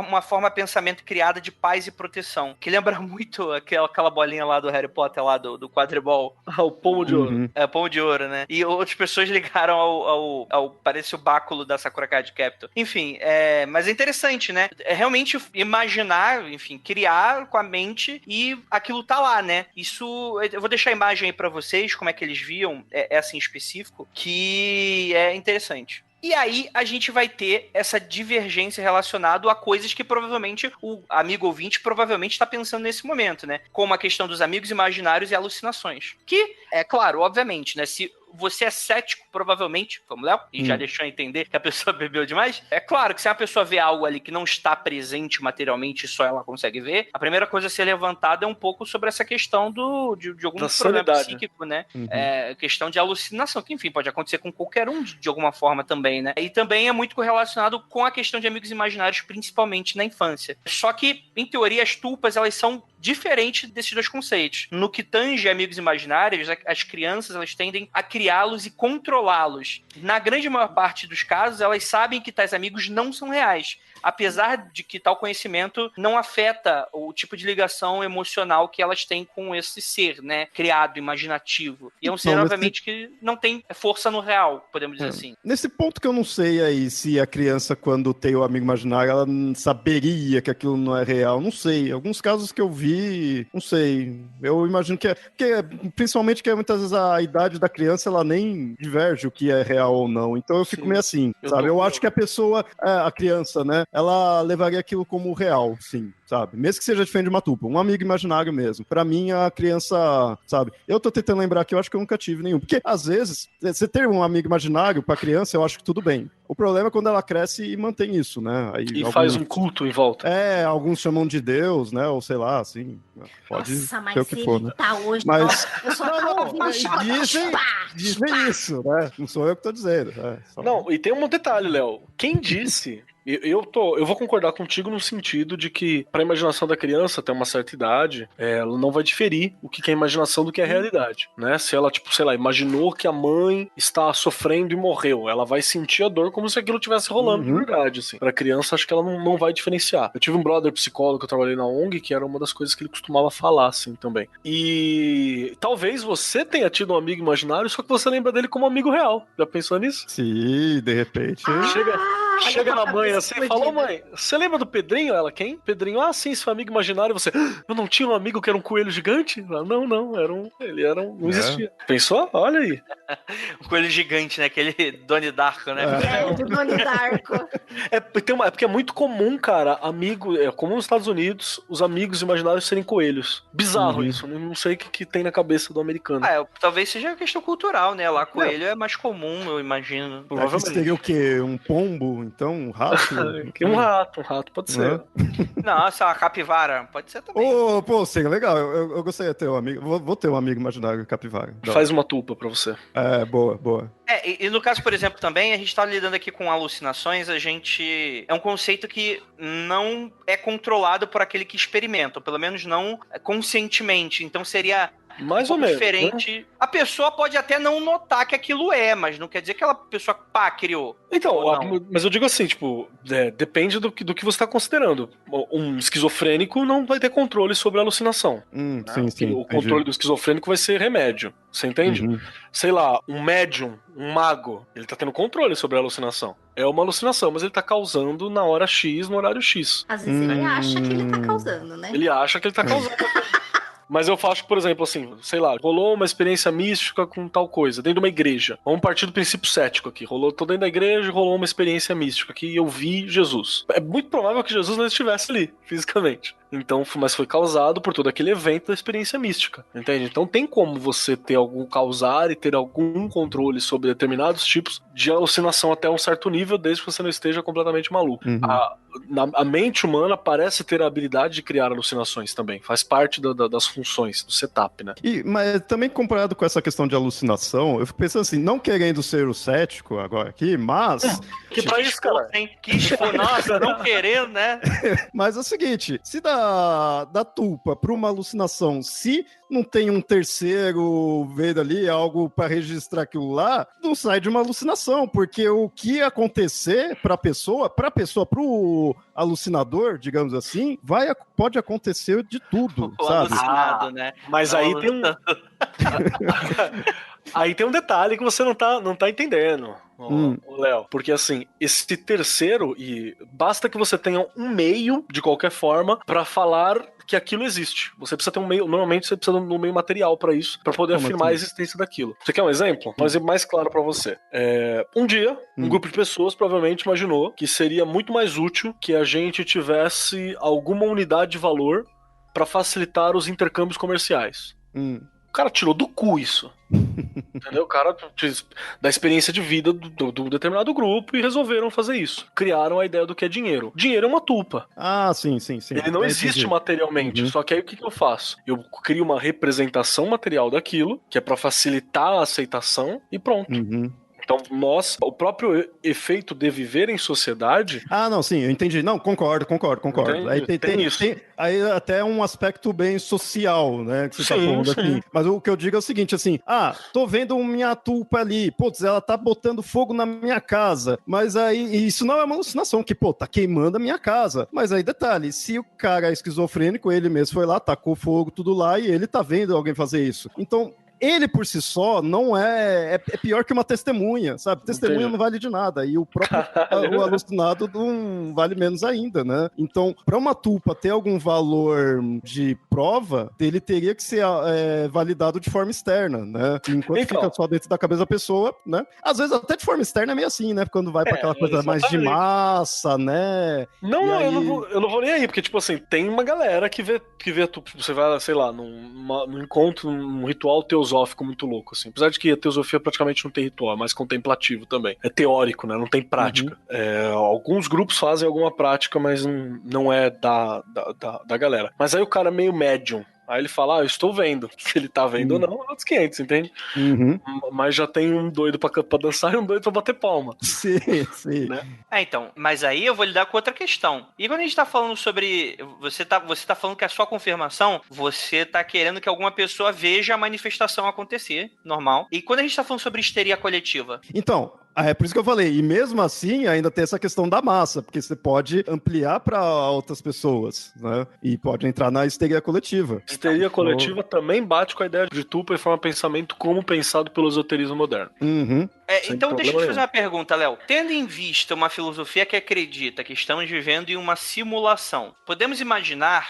uma forma pensamento criada de paz e proteção, que lembra muito aquela bolinha lá do Harry Potter, lá do quadribol. O pomo de ouro. É, pomo de ouro, né? E outras pessoas ligaram parece o báculo da Sakura Card Captor. Enfim, mas é interessante, né? É realmente imaginar, enfim, criar com a mente e aquilo tá lá, né? Isso, eu vou deixar a imagem aí pra vocês, como é que eles viam, essa em específico, que é interessante. E aí a gente vai ter essa divergência relacionada a coisas que provavelmente o amigo ouvinte provavelmente está pensando nesse momento, né? Como a questão dos amigos imaginários e alucinações. Que, é claro, obviamente, né? Se você é cético, provavelmente, como Léo, e já deixou entender que a pessoa bebeu demais. É claro que se a pessoa vê algo ali que não está presente materialmente e só ela consegue ver, a primeira coisa a ser levantada é um pouco sobre essa questão de algum problema psíquico, né? Questão de alucinação, que enfim, pode acontecer com qualquer um de alguma forma também, né? E também é muito correlacionado com a questão de amigos imaginários, principalmente na infância. Só que, em teoria, as tulpas, elas são diferentes desses dois conceitos. No que tange amigos imaginários, as crianças, elas tendem a criá-los e controlá-los. Na grande maior parte dos casos, elas sabem que tais amigos não são reais, apesar de que tal conhecimento não afeta o tipo de ligação emocional que elas têm com esse ser, né, criado, imaginativo. E é um ser, obviamente, que não tem força no real, podemos dizer assim. Nesse ponto que eu não sei aí se a criança, quando tem o amigo imaginário, ela saberia que aquilo não é real. Não sei. Alguns casos que eu vi, não sei. Eu imagino que principalmente que muitas vezes a idade da criança, ela nem diverge o que é real ou não. Então eu fico meio assim, sabe? Eu acho que a pessoa, a criança, né, ela levaria aquilo como real, sim, sabe? Mesmo que seja diferente de uma tupa, um amigo imaginário mesmo. Pra mim, a criança, sabe? Eu tô tentando lembrar que eu acho que eu nunca tive nenhum. Porque, às vezes, você ter um amigo imaginário pra criança, eu acho que tudo bem. O problema é quando ela cresce e mantém isso, né? Aí, faz um culto em volta. Alguns chamam de Deus, né? Ou sei lá, assim. Pode Nossa, mas ser o que for, né? Tá hoje, mas... nossa, eu só tava ouvindo dizem isso, né? Não sou eu que tô dizendo. Não, e tem um detalhe, Léo. Quem disse... Eu vou concordar contigo no sentido de que, para a imaginação da criança, até uma certa idade, ela não vai diferir o que é a imaginação do que é a realidade, né? Se ela, tipo, sei lá, imaginou que a mãe está sofrendo e morreu, ela vai sentir a dor como se aquilo estivesse rolando de verdade, assim. Pra criança, acho que ela não vai diferenciar. Eu tive um brother psicólogo que eu trabalhei na ONG, que era uma das coisas que ele costumava falar, assim, também. E talvez você tenha tido um amigo imaginário, só que você lembra dele como amigo real. Já pensou nisso? Sim, de repente. Chega na mãe assim e fala: mãe, você lembra do Pedrinho? Ela, quem? Pedrinho, sim, seu amigo imaginário. Você, eu não tinha um amigo que era um coelho gigante? Ela, não, não existia. Pensou? Olha aí. Um coelho gigante, né? Aquele Donnie Darko, né? Do Donnie Darko. Porque é muito comum, cara, é comum nos Estados Unidos, os amigos imaginários serem coelhos. Bizarro isso, não sei o que tem na cabeça do americano. Talvez seja uma questão cultural, né? Lá coelho é mais comum, eu imagino. Provavelmente. Seria o quê? Um pombo? Então, um rato? Um rato pode ser. Nossa, uma capivara, pode ser também. Pô, seria legal. Eu gostaria de ter um amigo. Vou ter um amigo imaginário capivara. Faz uma tupa pra você. Boa. E no caso, por exemplo, também, a gente tá lidando aqui com alucinações, é um conceito que não é controlado por aquele que experimenta, ou pelo menos não conscientemente. Então seria Mais ou menos. Diferente. Né? A pessoa pode até não notar que aquilo mas não quer dizer que aquela pessoa, criou. Então, mas eu digo assim, tipo, depende do que você tá considerando. Um esquizofrênico não vai ter controle sobre a alucinação. Sim. O controle do esquizofrênico vai ser remédio. Você entende? Uhum. Sei lá, um médium, um mago, ele tá tendo controle sobre a alucinação. É uma alucinação, mas ele tá causando na hora X, no horário X. Às vezes ele acha que ele tá causando, né? Ele acha que ele tá causando. Mas eu faço, por exemplo, assim, sei lá, rolou uma experiência mística com tal coisa, dentro de uma igreja. Vamos partir do princípio cético aqui. Tô dentro da igreja e rolou uma experiência mística aqui e eu vi Jesus. É muito provável que Jesus não estivesse ali, fisicamente. Então, mas foi causado por todo aquele evento da experiência mística, entende? Então tem como você ter causar e ter algum controle sobre determinados tipos de alucinação até um certo nível, desde que você não esteja completamente maluco. Uhum. A mente humana parece ter a habilidade de criar alucinações também, faz parte das funções, do setup, né? Mas também comparado com essa questão de alucinação, eu fico pensando assim, não querendo ser o cético agora aqui, mas... Que pra isso, cara? Nossa, não querendo, né? Mas é o seguinte, se da tulpa para uma alucinação, se não tem um terceiro vendo ali algo para registrar aquilo lá, não sai de uma alucinação, porque o que acontecer para pro alucinador, digamos assim, pode acontecer de tudo, o sabe? Alucinado, né? Mas aí tem um aí tem um detalhe que você não tá entendendo, Léo, porque assim, esse terceiro, e basta que você tenha um meio, de qualquer forma, pra falar que aquilo existe. Você precisa ter um meio, normalmente você precisa de um meio material pra isso, pra poder afirmar a existência daquilo. Você quer um exemplo? Um exemplo mais claro pra você. Um dia, um grupo de pessoas provavelmente imaginou que seria muito mais útil que a gente tivesse alguma unidade de valor pra facilitar os intercâmbios comerciais. O cara tirou do cu isso. Entendeu? O cara da experiência de vida do determinado grupo e resolveram fazer isso. Criaram a ideia do que é dinheiro. Dinheiro é uma tulpa. Sim. Ele não existe materialmente. Só que aí o que eu faço? Eu crio uma representação material daquilo, que é pra facilitar a aceitação, e pronto. Então, o próprio efeito de viver em sociedade... não, sim, eu entendi. Não, concordo. Aí tem isso. Aí até um aspecto bem social, né, que você tá falando aqui. Mas o que eu digo é o seguinte, assim, tô vendo minha tulpa ali, putz, ela tá botando fogo na minha casa, mas aí, isso não é uma alucinação, que, tá queimando a minha casa. Mas aí, detalhe, se o cara é esquizofrênico, ele mesmo foi lá, tacou fogo, tudo lá, e ele tá vendo alguém fazer isso. Então... ele por si só não é pior que uma testemunha, sabe? Testemunha não vale de nada, e o próprio o alucinado não vale menos ainda, né? Então, para uma tulpa ter algum valor de prova, ele teria que ser validado de forma externa, né? Enquanto fica só dentro da cabeça da pessoa, né? Às vezes até de forma externa é meio assim, né? Quando vai para aquela coisa mais de massa, né? Eu não vou nem aí, porque, tipo assim, tem uma galera que vê você vai, sei lá, num encontro, num ritual teosófico muito louco, assim. Apesar de que a teosofia praticamente não tem ritual, é mais contemplativo também. É teórico, né? Não tem prática. Alguns grupos fazem alguma prática, mas não é da galera. Mas aí o cara é meio médium. Aí ele fala, eu estou vendo. Se ele tá vendo ou não, é outros 500, entende? Mas já tem um doido pra dançar e um doido pra bater palma. Sim. Né? Então, mas aí eu vou lidar com outra questão. E quando a gente tá falando sobre... Você tá falando que a sua confirmação, você tá querendo que alguma pessoa veja a manifestação acontecer, normal. E quando a gente tá falando sobre histeria coletiva? Então... é por isso que eu falei, e mesmo assim ainda tem essa questão da massa, porque você pode ampliar para outras pessoas, né? E pode entrar na histeria coletiva. Histeria coletiva também bate com a ideia de tulpa e forma pensamento como pensado pelo esoterismo moderno. Então deixa eu te fazer uma pergunta, Léo. Tendo em vista uma filosofia que acredita que estamos vivendo em uma simulação, podemos imagina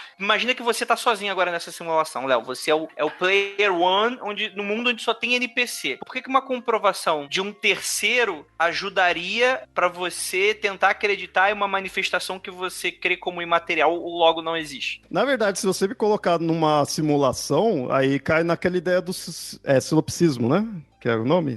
que você tá sozinho agora nessa simulação, Léo. Você é o player one no mundo onde só tem NPC. Por que uma comprovação de um terceiro ajudaria para você tentar acreditar em uma manifestação que você crê como imaterial ou logo não existe? Na verdade, se você me colocar numa simulação, aí cai naquela ideia do solipsismo, né? Que é o nome?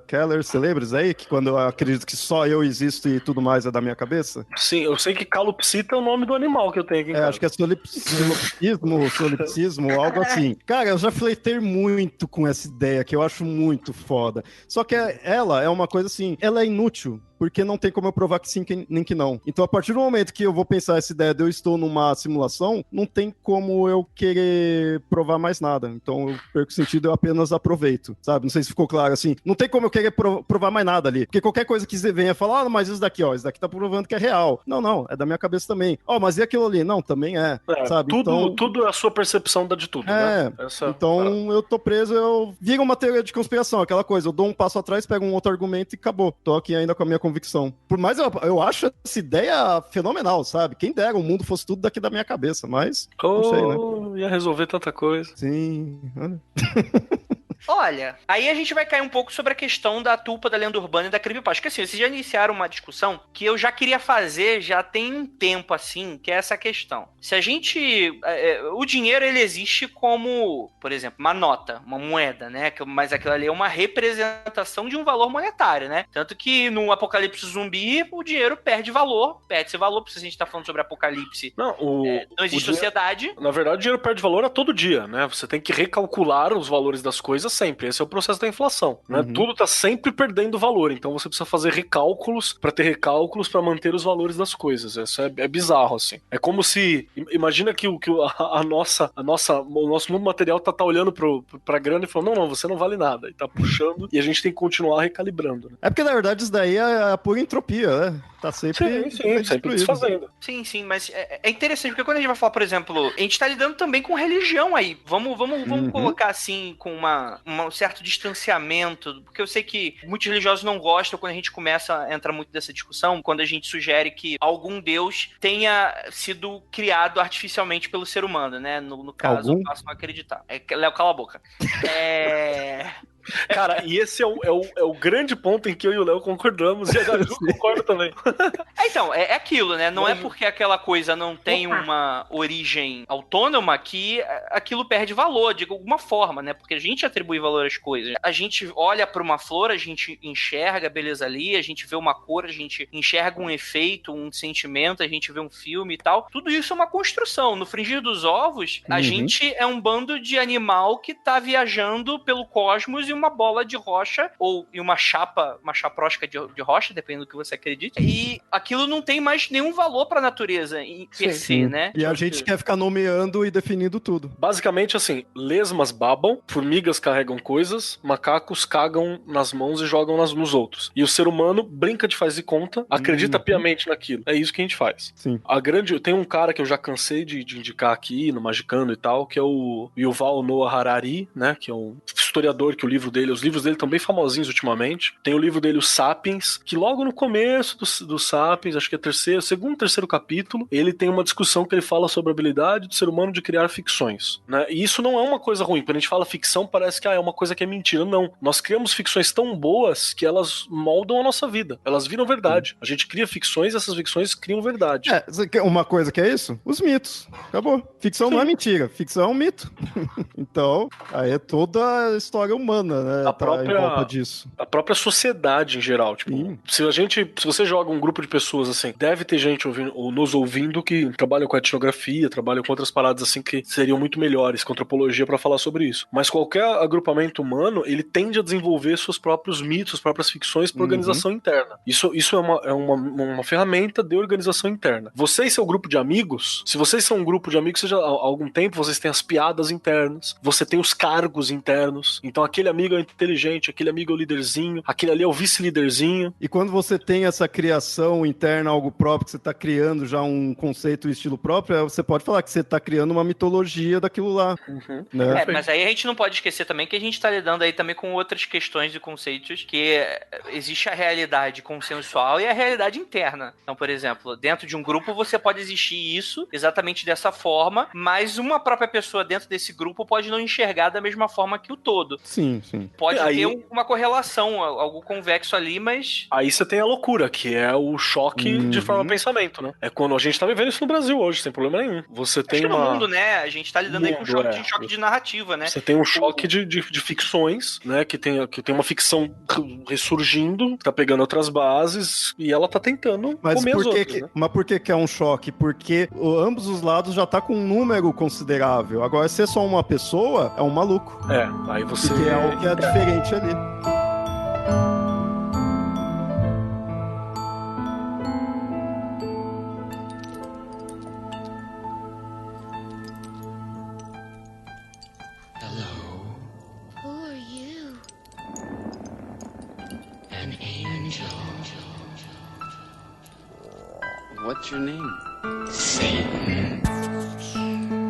Keller Celebres aí, que quando eu acredito que só eu existo e tudo mais é da minha cabeça? Sim, eu sei que calopsita é o nome do animal que eu tenho aqui em casa. Acho que é solipsismo, algo assim. Cara, eu já flertei muito com essa ideia, que eu acho muito foda. Só que ela é uma coisa assim, ela é inútil. porque não tem como eu provar que sim nem que não. Então, a partir do momento que eu vou pensar essa ideia de eu estou numa simulação, não tem como eu querer provar mais nada. Então, eu perco o sentido, eu apenas aproveito, sabe? Não sei se ficou claro, assim. Não tem como eu querer provar mais nada ali. Porque qualquer coisa que você venha falar, mas isso daqui, isso daqui tá provando que é real. Não, é da minha cabeça também. Mas e aquilo ali? Não, também sabe? Tudo é a sua percepção de tudo, né? Então, eu tô preso, eu viro uma teoria de conspiração, aquela coisa, eu dou um passo atrás, pego um outro argumento e acabou. Tô aqui ainda com a minha convicção. Por mais eu acho essa ideia fenomenal, sabe? Quem dera o mundo fosse tudo daqui da minha cabeça, mas não sei, né? Ia resolver tanta coisa. Sim, olha. Olha, aí a gente vai cair um pouco sobre a questão da tulpa, da lenda urbana e da creepypasta. Porque assim, vocês já iniciaram uma discussão que eu já queria fazer já tem um tempo, assim, que é essa questão. Se a gente... o dinheiro, ele existe como, por exemplo, uma nota, uma moeda, né? Mas aquilo ali é uma representação de um valor monetário, né? Tanto que no apocalipse zumbi, o dinheiro perde valor, perde esse valor, porque se a gente tá falando sobre apocalipse, não existe sociedade. Na verdade, o dinheiro perde valor a todo dia, né? Você tem que recalcular os valores das coisas sempre. Esse é o processo da inflação, né? Tudo tá sempre perdendo valor, então você precisa fazer recálculos para ter recálculos para manter os valores das coisas. Isso é bizarro, assim. É como se... Imagina que o nosso mundo material tá olhando pra grana e falando, não, você não vale nada. E tá puxando e a gente tem que continuar recalibrando. Né? É porque, na verdade, isso daí é a pura entropia, né? Tá sempre... sempre desfazendo. Sim, mas é interessante, porque quando a gente vai falar, por exemplo, a gente tá lidando também com religião aí. Vamos colocar assim, com um certo distanciamento, porque eu sei que muitos religiosos não gostam quando a gente começa a entrar muito nessa discussão, quando a gente sugere que algum deus tenha sido criado artificialmente pelo ser humano, né? No caso, eu passo a acreditar. Léo, cala a boca. Cara, e esse é o grande ponto em que eu e o Léo concordamos, e a Gaju concorda também. Então, é aquilo, né? Não é porque aquela coisa não tem uma origem autônoma que aquilo perde valor, de alguma forma, né? Porque a gente atribui valor às coisas. A gente olha para uma flor, a gente enxerga a beleza ali, a gente vê uma cor, a gente enxerga um efeito, um sentimento, a gente vê um filme e tal. Tudo isso é uma construção. No frigir dos ovos, a gente é um bando de animal que tá viajando pelo cosmos e uma bola de rocha, ou uma chaprosca de rocha, dependendo do que você acredita, e aquilo não tem mais nenhum valor pra natureza em per se, né? E a gente quer ficar nomeando e definindo tudo. Basicamente, assim, lesmas babam, formigas carregam coisas, macacos cagam nas mãos e jogam nos outros. E o ser humano brinca de faz de conta, acredita piamente naquilo. É isso que a gente faz. Sim. Tem um cara que eu já cansei de indicar aqui, no Magicando e tal, que é o Yuval Noah Harari, né? Que é um historiador que os livros dele estão bem famosinhos ultimamente. Tem o livro dele, o Sapiens, que logo no começo do Sapiens, acho que é segundo, terceiro capítulo, ele tem uma discussão que ele fala sobre a habilidade do ser humano de criar ficções, né? E isso não é uma coisa ruim. Quando a gente fala ficção, parece que é uma coisa que é mentira. Não. Nós criamos ficções tão boas que elas moldam a nossa vida. Elas viram verdade. A gente cria ficções e essas ficções criam verdade. Uma coisa que é isso? Os mitos. Acabou. Ficção não é mentira. Ficção é um mito. Então, aí é toda a história humana, né? A própria sociedade em geral, tipo, se você joga um grupo de pessoas assim, deve ter gente nos ouvindo que trabalha com etnografia, trabalha com outras paradas assim que seriam muito melhores, com antropologia pra falar sobre isso. Mas qualquer agrupamento humano, ele tende a desenvolver seus próprios mitos, suas próprias ficções para organização interna. Isso é uma ferramenta de organização interna. Você e seu grupo de amigos, se vocês são um grupo de amigos, seja há algum tempo, vocês têm as piadas internas, você tem os cargos internos, então aquele amigo é inteligente, aquele amigo é o líderzinho, aquele ali é o vice-líderzinho. E quando você tem essa criação interna, algo próprio, que você está criando já um conceito e estilo próprio, você pode falar que você está criando uma mitologia daquilo lá. Né? Mas aí a gente não pode esquecer também que a gente está lidando aí também com outras questões e conceitos, que existe a realidade consensual e a realidade interna. Então, por exemplo, dentro de um grupo você pode existir isso exatamente dessa forma, mas uma própria pessoa dentro desse grupo pode não enxergar da mesma forma que o todo. Sim. Pode ter uma correlação, algo convexo ali, mas... Aí você tem a loucura, que é o choque de forma de pensamento, né? É quando a gente tá vivendo isso no Brasil hoje, sem problema nenhum. Você tem no mundo, né? A gente tá lidando aí com choque de narrativa, né? Você tem um choque de ficções, né? Que tem uma ficção ressurgindo, tá pegando outras bases, e ela tá tentando comer as outras, né? Mas por que é um choque? Porque ambos os lados já tá com um número considerável. Agora, se é só uma pessoa, é um maluco. Aí você... Porque é algo que é diferente ali. What's your name?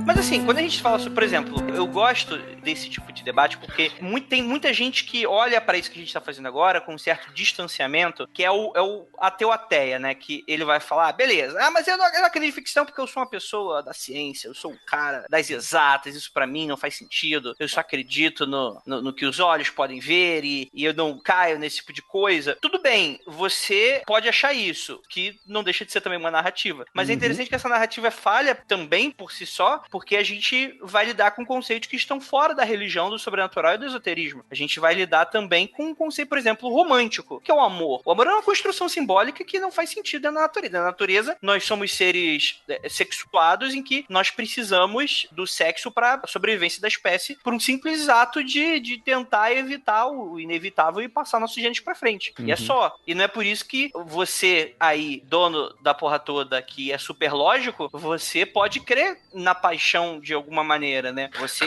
Mas assim, quando a gente fala sobre, por exemplo, eu gosto desse tipo de debate porque tem muita gente que olha para isso que a gente tá fazendo agora com um certo distanciamento, que é o ateu-ateia, né? Que ele vai falar, beleza, mas eu não acredito em ficção porque eu sou uma pessoa da ciência, eu sou um cara das exatas, isso para mim não faz sentido, eu só acredito no que os olhos podem ver e eu não caio nesse tipo de coisa. Tudo bem, você pode achar isso, que não deixa de ser também uma narrativa, mas é interessante que essa narrativa é falha também por si só, porque a gente vai lidar com conceitos que estão fora da religião, do sobrenatural e do esoterismo. A gente vai lidar também com um conceito, por exemplo, romântico, que é o amor. O amor é uma construção simbólica que não faz sentido na natureza. Na natureza, nós somos seres sexuados em que nós precisamos do sexo para a sobrevivência da espécie por um simples ato de tentar evitar o inevitável e passar nossos genes para frente. E é só. E não é por isso que você aí, dono da porra toda, que é super lógico, você pode crer na paixão de alguma maneira, né? Você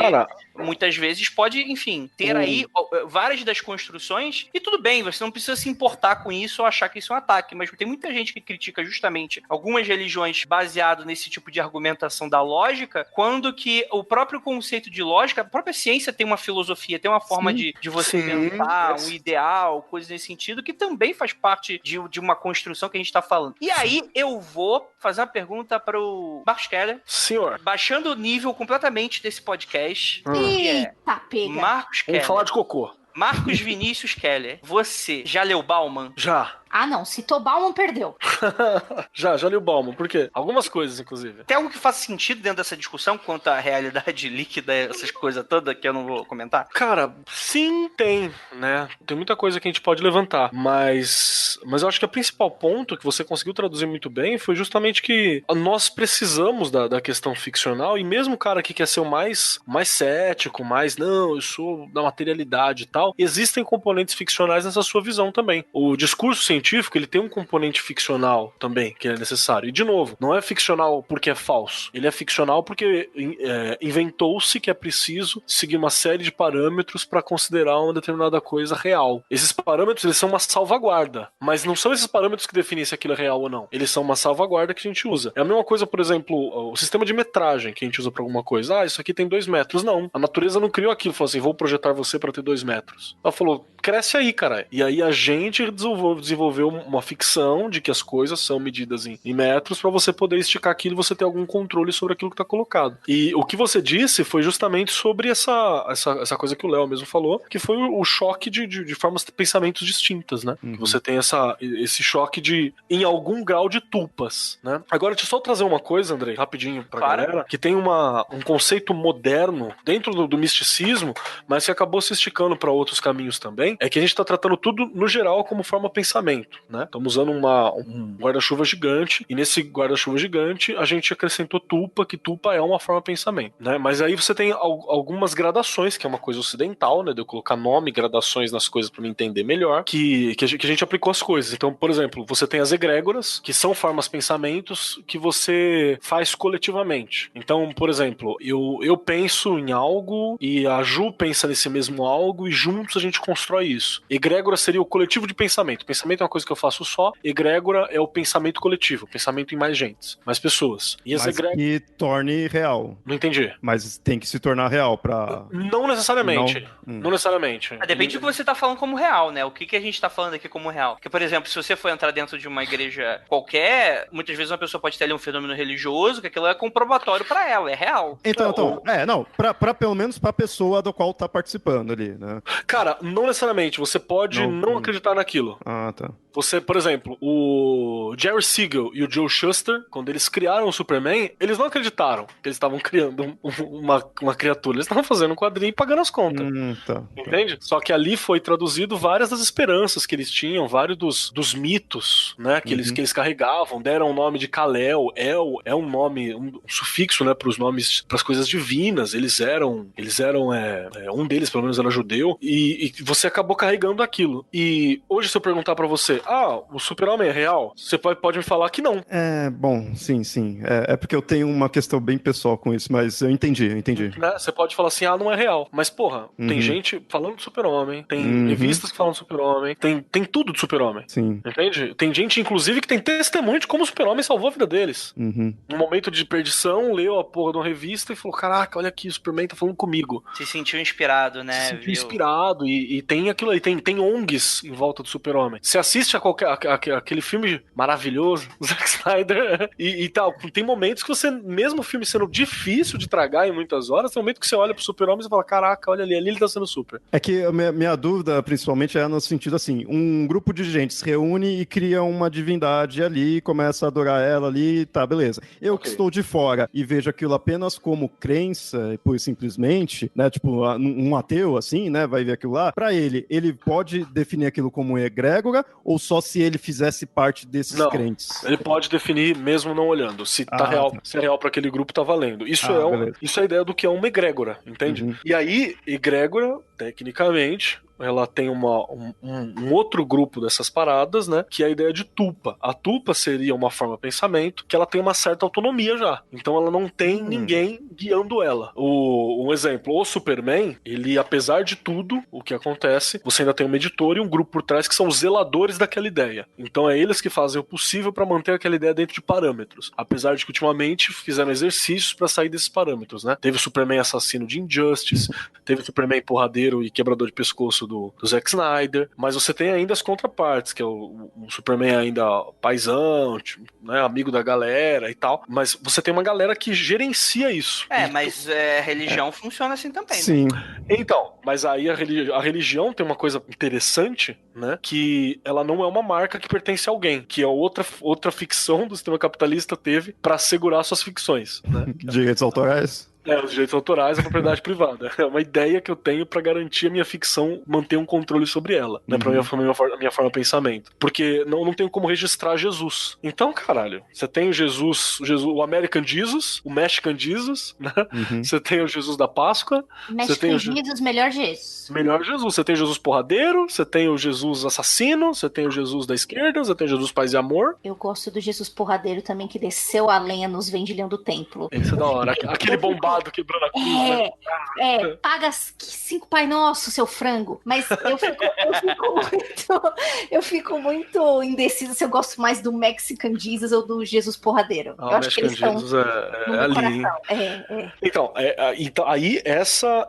muitas vezes pode, enfim, ter aí várias das construções e tudo bem, você não precisa se importar com isso ou achar que isso é um ataque, mas tem muita gente que critica justamente algumas religiões baseado nesse tipo de argumentação da lógica, quando que o próprio conceito de lógica, a própria ciência tem uma filosofia, tem uma forma de você pensar, um ideal, coisas nesse sentido, que também faz parte de uma construção que a gente tá falando. E aí eu vou fazer uma pergunta pro Marcos Keller. Senhor. Baixando o nível completamente desse podcast. Eita, pega. Marcos Keller. Vamos falar de cocô. Marcos Vinícius Keller, você já leu Bauman? Já. Ah, não. Citou Bauman, perdeu. já li o Bauman. Por quê? Algumas coisas, inclusive. Tem algo que faça sentido dentro dessa discussão quanto à realidade líquida, essas coisas todas que eu não vou comentar? Cara, sim, tem, né? Tem muita coisa que a gente pode levantar. Mas eu acho que o principal ponto que você conseguiu traduzir muito bem foi justamente que nós precisamos da questão ficcional, e mesmo o cara que quer ser o mais cético, não, eu sou da materialidade e tal, existem componentes ficcionais nessa sua visão também. O discurso científico, ele tem um componente ficcional também, que é necessário. E, de novo, não é ficcional porque é falso. Ele é ficcional porque inventou-se que é preciso seguir uma série de parâmetros para considerar uma determinada coisa real. Esses parâmetros, eles são uma salvaguarda, mas não são esses parâmetros que definem se aquilo é real ou não. Eles são uma salvaguarda que a gente usa. É a mesma coisa, por exemplo, o sistema de metragem que a gente usa para alguma coisa. Isso aqui tem 2 metros. Não. A natureza não criou aquilo. Falou assim, vou projetar você para ter 2 metros. Ela falou, cresce aí, cara. E aí a gente desenvolveu uma ficção de que as coisas são medidas em metros para você poder esticar aquilo e você ter algum controle sobre aquilo que está colocado. E o que você disse foi justamente sobre essa coisa que o Léo mesmo falou, que foi o choque de formas de pensamentos distintas, né? Que você tem esse choque em algum grau de tulpas, né? Agora, deixa eu só trazer uma coisa, Andrei, rapidinho pra galera, que tem um conceito moderno dentro do misticismo, mas que acabou se esticando para outros caminhos também, é que a gente tá tratando tudo, no geral, como forma pensamento, né? Estamos usando um guarda-chuva gigante, e nesse guarda-chuva gigante a gente acrescentou tulpa, que tulpa é uma forma pensamento, né? Mas aí você tem algumas gradações, que é uma coisa ocidental, né? De eu colocar nome, gradações nas coisas para me entender melhor, que a gente aplicou as coisas. Então, por exemplo, você tem as egrégoras, que são formas pensamentos que você faz coletivamente. Então, por exemplo, eu penso em algo e a Ju pensa nesse mesmo algo e juntos a gente constrói isso. Egrégora seria o coletivo de pensamento. Pensamento é uma coisa que eu faço só, egrégora é o pensamento coletivo, pensamento em mais gente, mais pessoas. E as que torne real. Não entendi. Mas tem que se tornar real pra... Não necessariamente. Não necessariamente. Depende do que você tá falando como real, né? O que a gente tá falando aqui como real? Porque, por exemplo, se você for entrar dentro de uma igreja qualquer, muitas vezes uma pessoa pode ter ali um fenômeno religioso, que aquilo é comprobatório pra ela, é real. Pra pelo menos pra pessoa do qual tá participando ali, né? Cara, não necessariamente. Você pode não acreditar naquilo. Ah, tá. Você, por exemplo, o Jerry Siegel e o Joe Shuster, quando eles criaram o Superman, eles não acreditaram que eles estavam criando uma criatura. Eles estavam fazendo um quadrinho e pagando as contas. Entende? Só que ali foi traduzido várias das esperanças que eles tinham, vários dos mitos, né, que eles carregavam, deram o nome de Kal-El. El é um nome, um sufixo, né, pros nomes, pras coisas divinas. Eles eram um deles, pelo menos, era judeu, e você acabou carregando aquilo. E hoje, se eu perguntar pra você, o Super-Homem é real? Você pode me falar que não. Bom, sim. É porque eu tenho uma questão bem pessoal com isso, mas eu entendi. Né? Você pode falar assim, não é real. Mas, porra, tem gente falando do Super-Homem, tem revistas que falam do Super-Homem, tem tudo do Super-Homem. Sim. Entende? Tem gente, inclusive, que tem testemunho de como o Super-Homem salvou a vida deles. Num momento de perdição, leu a porra de uma revista e falou, caraca, olha aqui, o Superman tá falando comigo. Se sentiu inspirado, né? Se sentiu inspirado e tem aquilo aí, tem ONGs em volta do Super-Homem. Você assiste aquele filme maravilhoso, do Zack Snyder, e tal. Tem momentos que você, mesmo o filme sendo difícil de tragar em muitas horas, tem um momento que você olha pro Super-Homem e fala, caraca, olha ali ele tá sendo super. É que a minha dúvida, principalmente, é no sentido assim, um grupo de gente se reúne e cria uma divindade ali, começa a adorar ela ali, tá, beleza. Eu que estou de fora e vejo aquilo apenas como crença, pura e simplesmente, né, tipo, um ateu, assim, né, vai ver aquilo lá, pra ele pode definir aquilo como egrégora ou só se ele fizesse parte desses crentes? Ele pode definir mesmo não olhando, se tá real, se é real pra aquele grupo, tá valendo. Isso é a ideia do que é uma egrégora, entende? E aí, egrégora, tecnicamente, ela tem um outro grupo dessas paradas, né? Que é a ideia de tulpa. A tulpa seria uma forma de pensamento que ela tem uma certa autonomia já. Então ela não tem ninguém guiando ela. Um exemplo, o Superman, ele, apesar de tudo o que acontece, você ainda tem um editor e um grupo por trás que são os zeladores daquela ideia. Então é eles que fazem o possível para manter aquela ideia dentro de parâmetros. Apesar de que ultimamente fizeram exercícios para sair desses parâmetros, né? Teve o Superman assassino de Injustice, teve o Superman porradeiro e quebrador de pescoço do Zack Snyder, mas você tem ainda as contrapartes, que é o Superman ainda paizão, né, amigo da galera e tal, mas você tem uma galera que gerencia isso. Mas a religião funciona assim também, Sim. né? Então, mas aí a religião tem uma coisa interessante, né, que ela não é uma marca que pertence a alguém, que é outra ficção do sistema capitalista teve pra segurar suas ficções, né? Direitos autorais? Os direitos autorais e a propriedade privada. É uma ideia que eu tenho pra garantir a minha ficção, manter um controle sobre ela, né? Pra minha forma de pensamento. Porque não tenho como registrar Jesus. Então, caralho, você tem o Jesus, o American Jesus, o Mexican Jesus, né? Você tem o Jesus da Páscoa. Você tem o Jesus, melhor Jesus. Melhor Jesus. Você tem o Jesus porradeiro, você tem o Jesus assassino, você tem o Jesus da esquerda, você tem o Jesus paz e amor. Eu gosto do Jesus porradeiro também, que desceu a lenha nos vendilhão do templo. Isso é da hora. Aquele bombado quebrando a cruz, né? Paga 5 Pai Nosso, seu frango. Mas eu fico muito indecisa se eu gosto mais do Mexican Jesus ou do Jesus porradeiro. Eu acho que eles Jesus é ali. Então, aí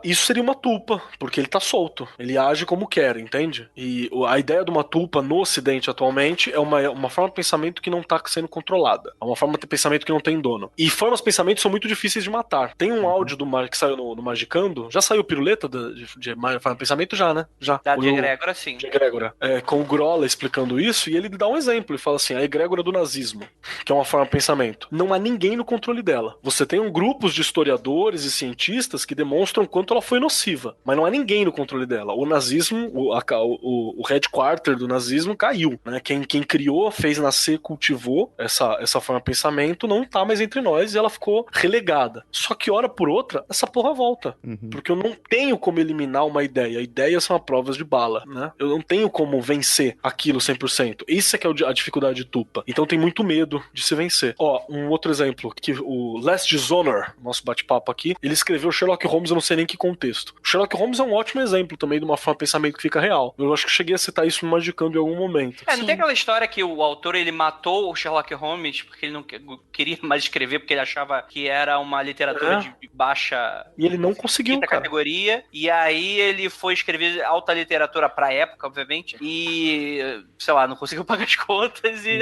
isso seria uma tulpa, porque ele tá solto. Ele age como quer, entende? E a ideia de uma tulpa no Ocidente atualmente é uma forma de pensamento que não tá sendo controlada. É uma forma de pensamento que não tem dono. E formas de pensamento são muito difíceis de matar. Tem um áudio que saiu no Magicando. Já saiu piruleta de forma de pensamento? Já, né? Já. De egrégora, sim. De egrégora. Com o Grola explicando isso, e ele dá um exemplo. Ele fala assim, a egrégora do nazismo, que é uma forma de pensamento. Não há ninguém no controle dela. Você tem grupos de historiadores e cientistas que demonstram quanto ela foi nociva, mas não há ninguém no controle dela. O nazismo, o headquarter do nazismo caiu, né? Quem criou, fez nascer, cultivou essa forma de pensamento, não tá mais entre nós e ela ficou relegada. Só que hora por outra, essa porra volta. Porque eu não tenho como eliminar uma ideia. Ideias são provas de bala, né? Eu não tenho como vencer aquilo 100%. Isso é que é a dificuldade de Tulpa. Então tem muito medo de se vencer. Um outro exemplo, que o Les Dishonor, nosso bate-papo aqui, ele escreveu Sherlock Holmes, eu não sei nem em que contexto. O Sherlock Holmes é um ótimo exemplo também de uma forma de pensamento que fica real. Eu acho que cheguei a citar isso no Magicando em algum momento. Não tem aquela história que o autor, ele matou o Sherlock Holmes porque ele não queria mais escrever, porque ele achava que era uma literatura de baixa... E ele não conseguiu, cara. Categoria. E aí ele foi escrever alta literatura pra época, obviamente, e, sei lá, não conseguiu pagar as contas e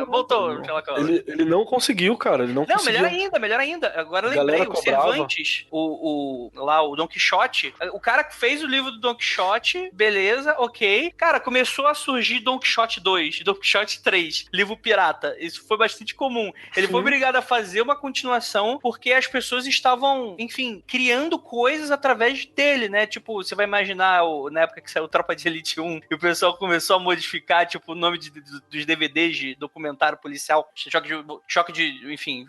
voltou o Sherlock Holmes. Ele não conseguiu, cara. Ele não conseguiu. Melhor ainda. Agora eu lembrei, o Cervantes, o Don Quixote, o cara que fez o livro do Don Quixote, beleza, ok. Cara, começou a surgir Don Quixote 2, Don Quixote 3, livro pirata. Isso foi bastante comum. Ele foi obrigado a fazer uma continuação porque as pessoas estavam estavam, enfim, criando coisas através dele, né? Tipo, você vai imaginar na época que saiu Tropa de Elite 1 e o pessoal começou a modificar, tipo, o nome dos DVDs de documentário policial, choque de enfim,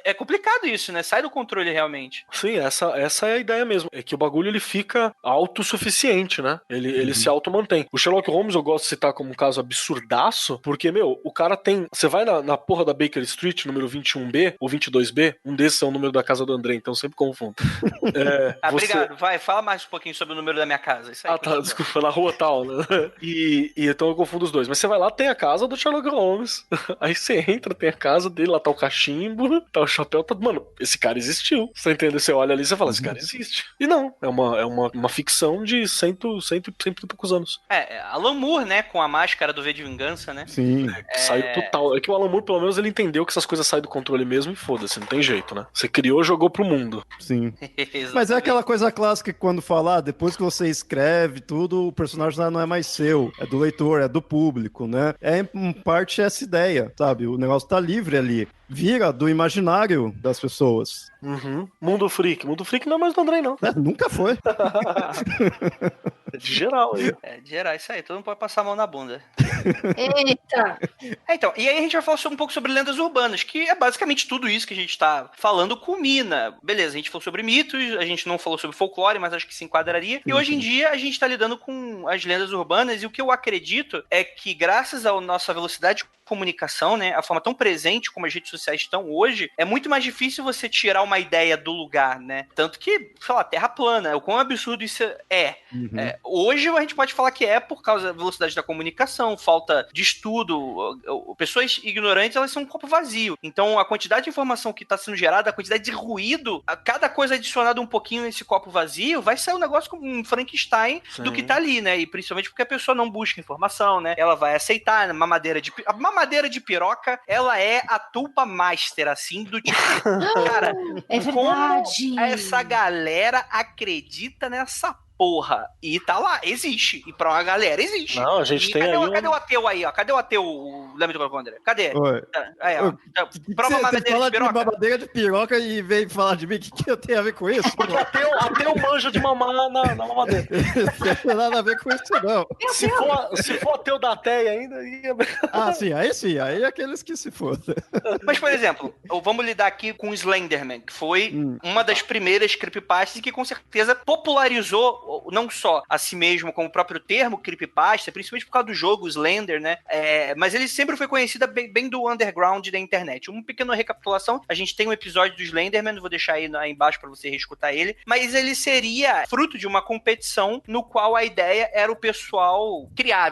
é complicado isso, né? Sai do controle realmente. Sim, essa é a ideia mesmo. É que o bagulho ele fica autossuficiente, né? Ele se automantém. O Sherlock Holmes eu gosto de citar como um caso absurdaço, porque, meu, o cara tem... Você vai na porra da Baker Street, número 21B ou 22B, um desses é o número da casa do André, então eu sempre confundo. Obrigado. Vai, fala mais um pouquinho sobre o número da minha casa. Isso aí, tá, desculpa, na rua tal, né? E então eu confundo os dois. Mas você vai lá, tem a casa do Sherlock Holmes. Aí você entra, tem a casa dele, lá tá o cachimbo, tá o chapéu, tá... Mano, esse cara existiu. Você entende? Você olha ali e você fala, esse cara existe. E não, é uma ficção de cento e poucos anos. Alan Moore, né, com a máscara do V de Vingança, né? Sim. Saiu total. É que o Alan Moore, pelo menos, ele entendeu que essas coisas saem do controle mesmo e foda-se, não tem jeito, né? Você criou, jogou pro mundo. Sim. Mas é aquela coisa clássica que quando falar, depois que você escreve tudo, o personagem não é mais seu, é do leitor, é do público, né? É em parte essa ideia, sabe? O negócio tá livre ali. Vira do imaginário das pessoas. Uhum. Mundo Freak. Mundo Freak não é mais do Andrei, não. Nunca foi. É de geral aí. É de geral, isso aí. Todo mundo pode passar a mão na bunda. Eita! Então, e aí a gente vai falar um pouco sobre lendas urbanas, que é basicamente tudo isso que a gente tá falando culmina. Beleza, a gente falou sobre mitos, a gente não falou sobre folclore, mas acho que se enquadraria. E hoje em dia a gente tá lidando com as lendas urbanas, e o que eu acredito é que graças à nossa velocidade de comunicação, né, a forma tão presente como as redes sociais estão hoje, é muito mais difícil você tirar uma ideia do lugar, né? Tanto que, sei lá, terra plana, o quão absurdo isso é. Hoje a gente pode falar que é por causa da velocidade da comunicação, falta de estudo, pessoas ignorantes, elas são um copo vazio. Então, a quantidade de informação que está sendo gerada, a quantidade de ruído, a cada coisa adicionada um pouquinho nesse copo vazio, vai sair um negócio como um Frankenstein do que tá ali, né? E principalmente porque a pessoa não busca informação, né? Ela vai aceitar uma mamadeira de piroca, ela é a tulpa master, assim, do tipo, cara, é verdade. Como essa galera acredita nessa porra. E tá lá, existe. E pra uma galera existe. Não, a gente tem cadê o ateu aí, ó? Cadê o ateu, o Leme do André? Cadê? Oi. Aí, ó. Prova mamadeira de piroca. Mamadeira de piroca e vem falar de mim, o que eu tenho a ver com isso? Porque ateu manja de mamar na mamadeira. Não tem nada a ver com isso, não. Se for ateu da ateia ainda... Sim, aí é aqueles que se fodam. Mas, por exemplo, vamos lidar aqui com o Slenderman, que foi uma das primeiras creepypastas que com certeza popularizou não só a si mesmo como o próprio termo creepypasta, principalmente por causa do jogo Slender, né? Mas ele sempre foi conhecido bem do underground da internet. Uma pequena recapitulação, a gente tem um episódio do Slenderman, vou deixar aí embaixo para você reescutar ele, mas ele seria fruto de uma competição no qual a ideia era o pessoal criar,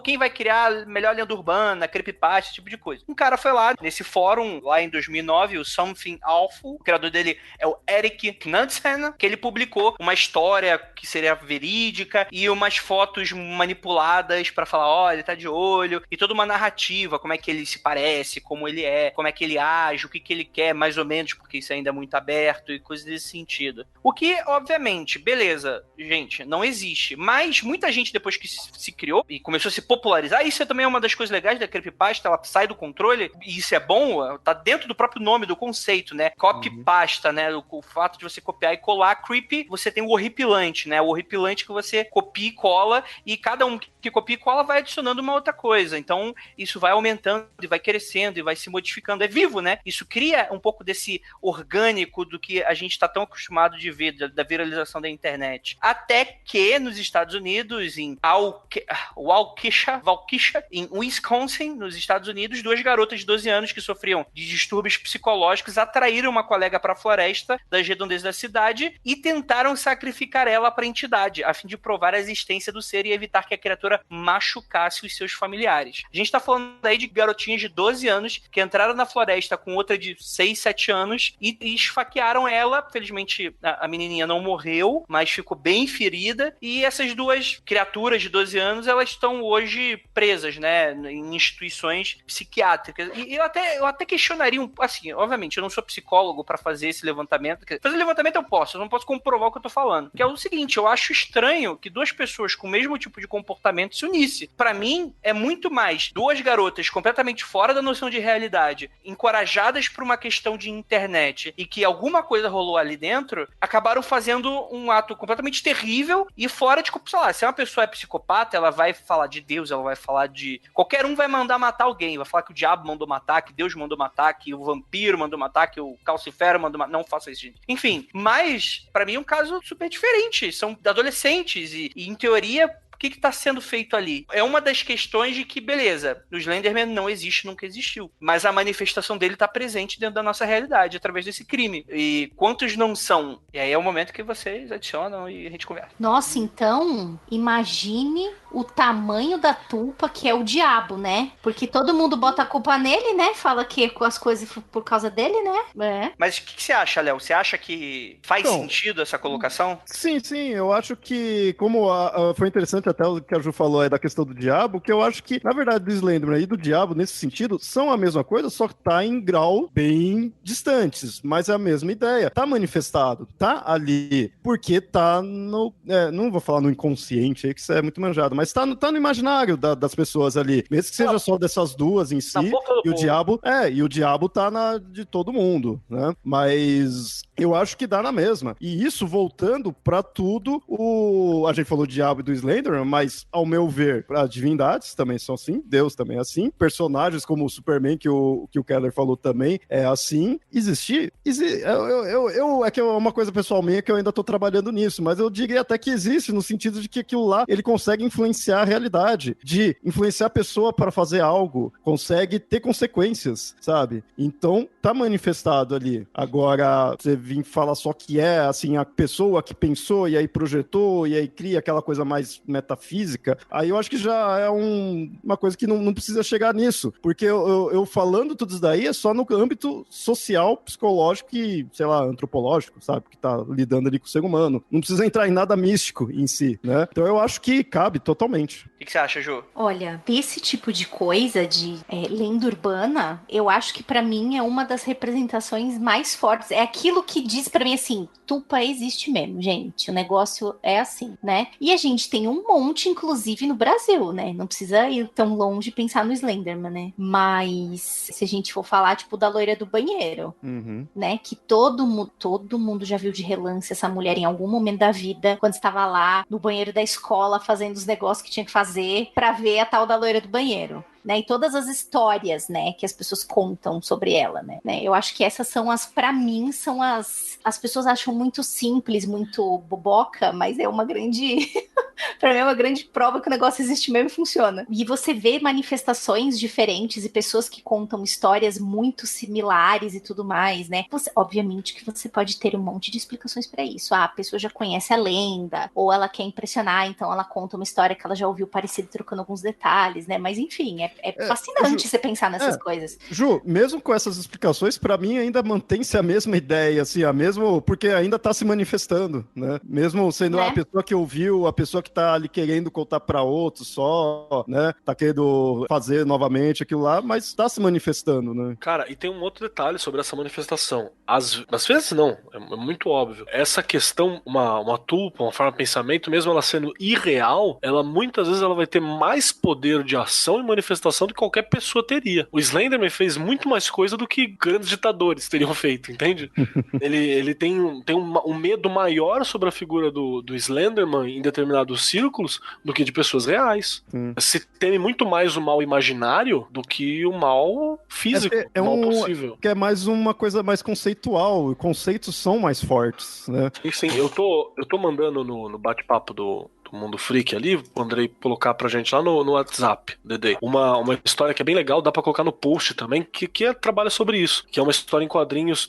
quem vai criar a melhor lenda urbana, creepypasta, esse tipo de coisa. Um cara foi lá, nesse fórum, lá em 2009, o Something Awful, o criador dele é o Eric Knudsen, que ele publicou uma história que seria verídica e umas fotos manipuladas pra falar, ele tá de olho, e toda uma narrativa, como é que ele se parece, como ele é, como é que ele age, o que ele quer, mais ou menos, porque isso ainda é muito aberto e coisas desse sentido. O que, obviamente, beleza, gente, não existe, mas muita gente depois que se criou e começou a se popularizar, isso também é uma das coisas legais da creepypasta, ela sai do controle, e isso é bom, tá dentro do próprio nome, do conceito, né? Copypasta, né? O fato de você copiar e colar, creepy, você tem o horripilante, né? O horripilante que você copia e cola, e cada um que copia e cola vai adicionando uma outra coisa. Então, isso vai aumentando e vai crescendo e vai se modificando. É vivo, né? Isso cria um pouco desse orgânico do que a gente está tão acostumado de ver, da viralização da internet. Até que nos Estados Unidos, em Waukesha, em Wisconsin, nos Estados Unidos, duas garotas de 12 anos que sofriam de distúrbios psicológicos atraíram uma colega para a floresta das redondezas da cidade e tentaram sacrificar ela para a entidade, a fim de provar a existência do ser e evitar que a criatura machucasse os seus familiares. A gente tá falando aí de garotinhas de 12 anos que entraram na floresta com outra de 6, 7 anos e esfaquearam ela. Felizmente, a menininha não morreu, mas ficou bem ferida. E essas duas criaturas de 12 anos, elas estão hoje presas, né, em instituições psiquiátricas. E eu até questionaria, assim, obviamente, eu não sou psicólogo para fazer esse levantamento. Fazer levantamento eu não posso comprovar o que eu tô falando. Que é o seguinte, seguinte, eu acho estranho que duas pessoas com o mesmo tipo de comportamento se unissem. Pra mim, é muito mais duas garotas completamente fora da noção de realidade, encorajadas por uma questão de internet e que alguma coisa rolou ali dentro, acabaram fazendo um ato completamente terrível e fora de, sei lá, se uma pessoa é psicopata, ela vai falar de Deus, ela vai falar de... Qualquer um vai mandar matar alguém, vai falar que o diabo mandou matar, que Deus mandou matar, que o vampiro mandou matar, que o calcifero mandou matar. Não faça isso, gente. Enfim, mas pra mim é um caso super diferente. São adolescentes e em teoria... O que tá sendo feito ali? É uma das questões de que, beleza, o Slenderman não existe, nunca existiu. Mas a manifestação dele tá presente dentro da nossa realidade, através desse crime. E quantos não são? E aí é o momento que vocês adicionam e a gente conversa. Nossa, então, imagine o tamanho da tulpa que é o diabo, né? Porque todo mundo bota a culpa nele, né? Fala que as coisas por causa dele, né? Mas o que você acha, Léo? Você acha que faz sentido essa colocação? Sim, eu acho que, como foi interessante até o que a Ju falou aí da questão do diabo, que eu acho que, na verdade, do Slenderman e do diabo, nesse sentido, são a mesma coisa, só que tá em grau bem distantes, mas é a mesma ideia. Tá manifestado, tá ali, porque tá no... não vou falar no inconsciente aí, que isso é muito manjado, mas tá no imaginário das pessoas ali, mesmo que seja só dessas duas em si, e o diabo tá de todo mundo, né? Mas eu acho que dá na mesma. E isso, voltando pra tudo, a gente falou do diabo e do Slenderman, mas, ao meu ver, as divindades também são assim, Deus também é assim, personagens como o Superman, que o Keller falou também, é assim. Existir? É que é uma coisa pessoal minha que eu ainda tô trabalhando nisso, mas eu diria até que existe, no sentido de que aquilo lá, ele consegue influenciar a realidade, de influenciar a pessoa para fazer algo, consegue ter consequências, sabe? Então, tá manifestado ali. Agora, você vir falar só que é, assim, a pessoa que pensou e aí projetou e aí cria aquela coisa mais metafísica, aí eu acho que já é uma coisa que não precisa chegar nisso, porque eu falando tudo isso daí é só no âmbito social, psicológico e, sei lá, antropológico, sabe? Que tá lidando ali com o ser humano. Não precisa entrar em nada místico em si, né? Então eu acho que cabe totalmente. O que você acha, Ju? Olha, esse tipo de coisa de lenda urbana, eu acho que pra mim é uma das representações mais fortes. É aquilo que diz pra mim assim, Tulpa existe mesmo, gente. O negócio é assim, né? E a gente tem um monte, inclusive, no Brasil, né? Não precisa ir tão longe e pensar no Slenderman, né? Mas se a gente for falar, tipo, da loira do banheiro, né? Que todo mundo já viu de relance essa mulher em algum momento da vida, quando estava lá no banheiro da escola fazendo os negócios que tinha que fazer pra ver a tal da loira do banheiro. Né, e todas as histórias, né, que as pessoas contam sobre ela, né? Eu acho que essas são pra mim, são as pessoas acham muito simples, muito boboca, mas é uma grande, pra mim é uma grande prova que o negócio existe mesmo e funciona. E você vê manifestações diferentes e pessoas que contam histórias muito similares e tudo mais, né? Obviamente que você pode ter um monte de explicações pra isso. A pessoa já conhece a lenda, ou ela quer impressionar, então ela conta uma história que ela já ouviu parecida, trocando alguns detalhes, né? Mas enfim, é fascinante Ju, você pensar nessas coisas. Ju, mesmo com essas explicações, pra mim ainda mantém-se a mesma ideia, assim, porque ainda tá se manifestando, né? Mesmo sendo a pessoa que ouviu, a pessoa que tá ali querendo contar pra outros só, né? Tá querendo fazer novamente aquilo lá, mas tá se manifestando, né? Cara, e tem um outro detalhe sobre essa manifestação. Às vezes não, é muito óbvio. Essa questão, uma tulpa, uma forma de pensamento, mesmo ela sendo irreal, ela muitas vezes ela vai ter mais poder de ação e manifestação do que qualquer pessoa teria. O Slenderman fez muito mais coisa do que grandes ditadores teriam feito, entende? ele tem um medo maior sobre a figura do Slenderman em determinados círculos do que de pessoas reais. Se teme muito mais o mal imaginário do que o mal físico, o mal possível. Que é mais uma coisa mais conceitual, os conceitos são mais fortes, né? Sim, eu tô mandando no bate-papo do Mundo Freak ali, o Andrei colocar pra gente lá no WhatsApp, Dedê. Uma história que é bem legal, dá pra colocar no post também, que trabalha sobre isso, que é uma história em quadrinhos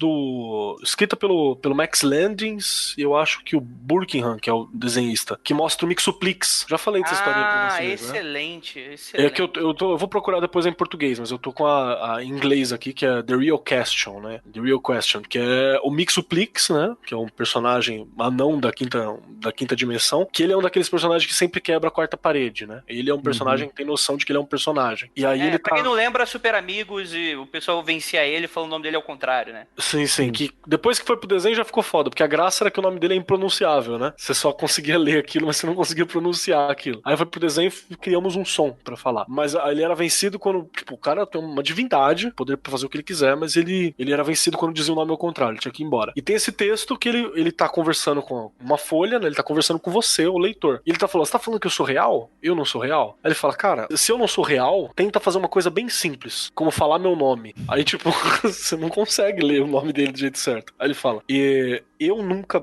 escrita pelo Max Landis, e eu acho que o Burkenham, que é o desenhista, que mostra o Mixuplix. Já falei dessa historinha pra vocês, excelente, né? excelente. É que eu vou procurar depois em português, mas eu tô com a em inglês aqui, que é The Real Question, né? The Real Question, que é o Mixuplix, né? Que é um personagem anão da quinta dimensão, que ele é um daqueles aqueles personagens que sempre quebra a quarta parede, né? Ele é um personagem que tem noção de que ele é um personagem. E aí ele pra quem não lembra, Super Amigos e o pessoal vencia ele falando o nome dele ao contrário, né? Sim. Que depois que foi pro desenho já ficou foda, porque a graça era que o nome dele é impronunciável, né? Você só conseguia ler aquilo, mas você não conseguia pronunciar aquilo. Aí foi pro desenho e criamos um som pra falar. Mas ele era vencido quando, tipo, o cara tem uma divindade, poder fazer o que ele quiser, mas ele era vencido quando dizia o nome ao contrário, ele tinha que ir embora. E tem esse texto que ele tá conversando com uma folha, né? Ele tá conversando com você, o leitor. E ele tá falando, você tá falando que eu sou real? Eu não sou real? Aí ele fala, cara, se eu não sou real, tenta fazer uma coisa bem simples, como falar meu nome. Aí, tipo, você não consegue ler o nome dele do jeito certo. Aí ele fala, e eu nunca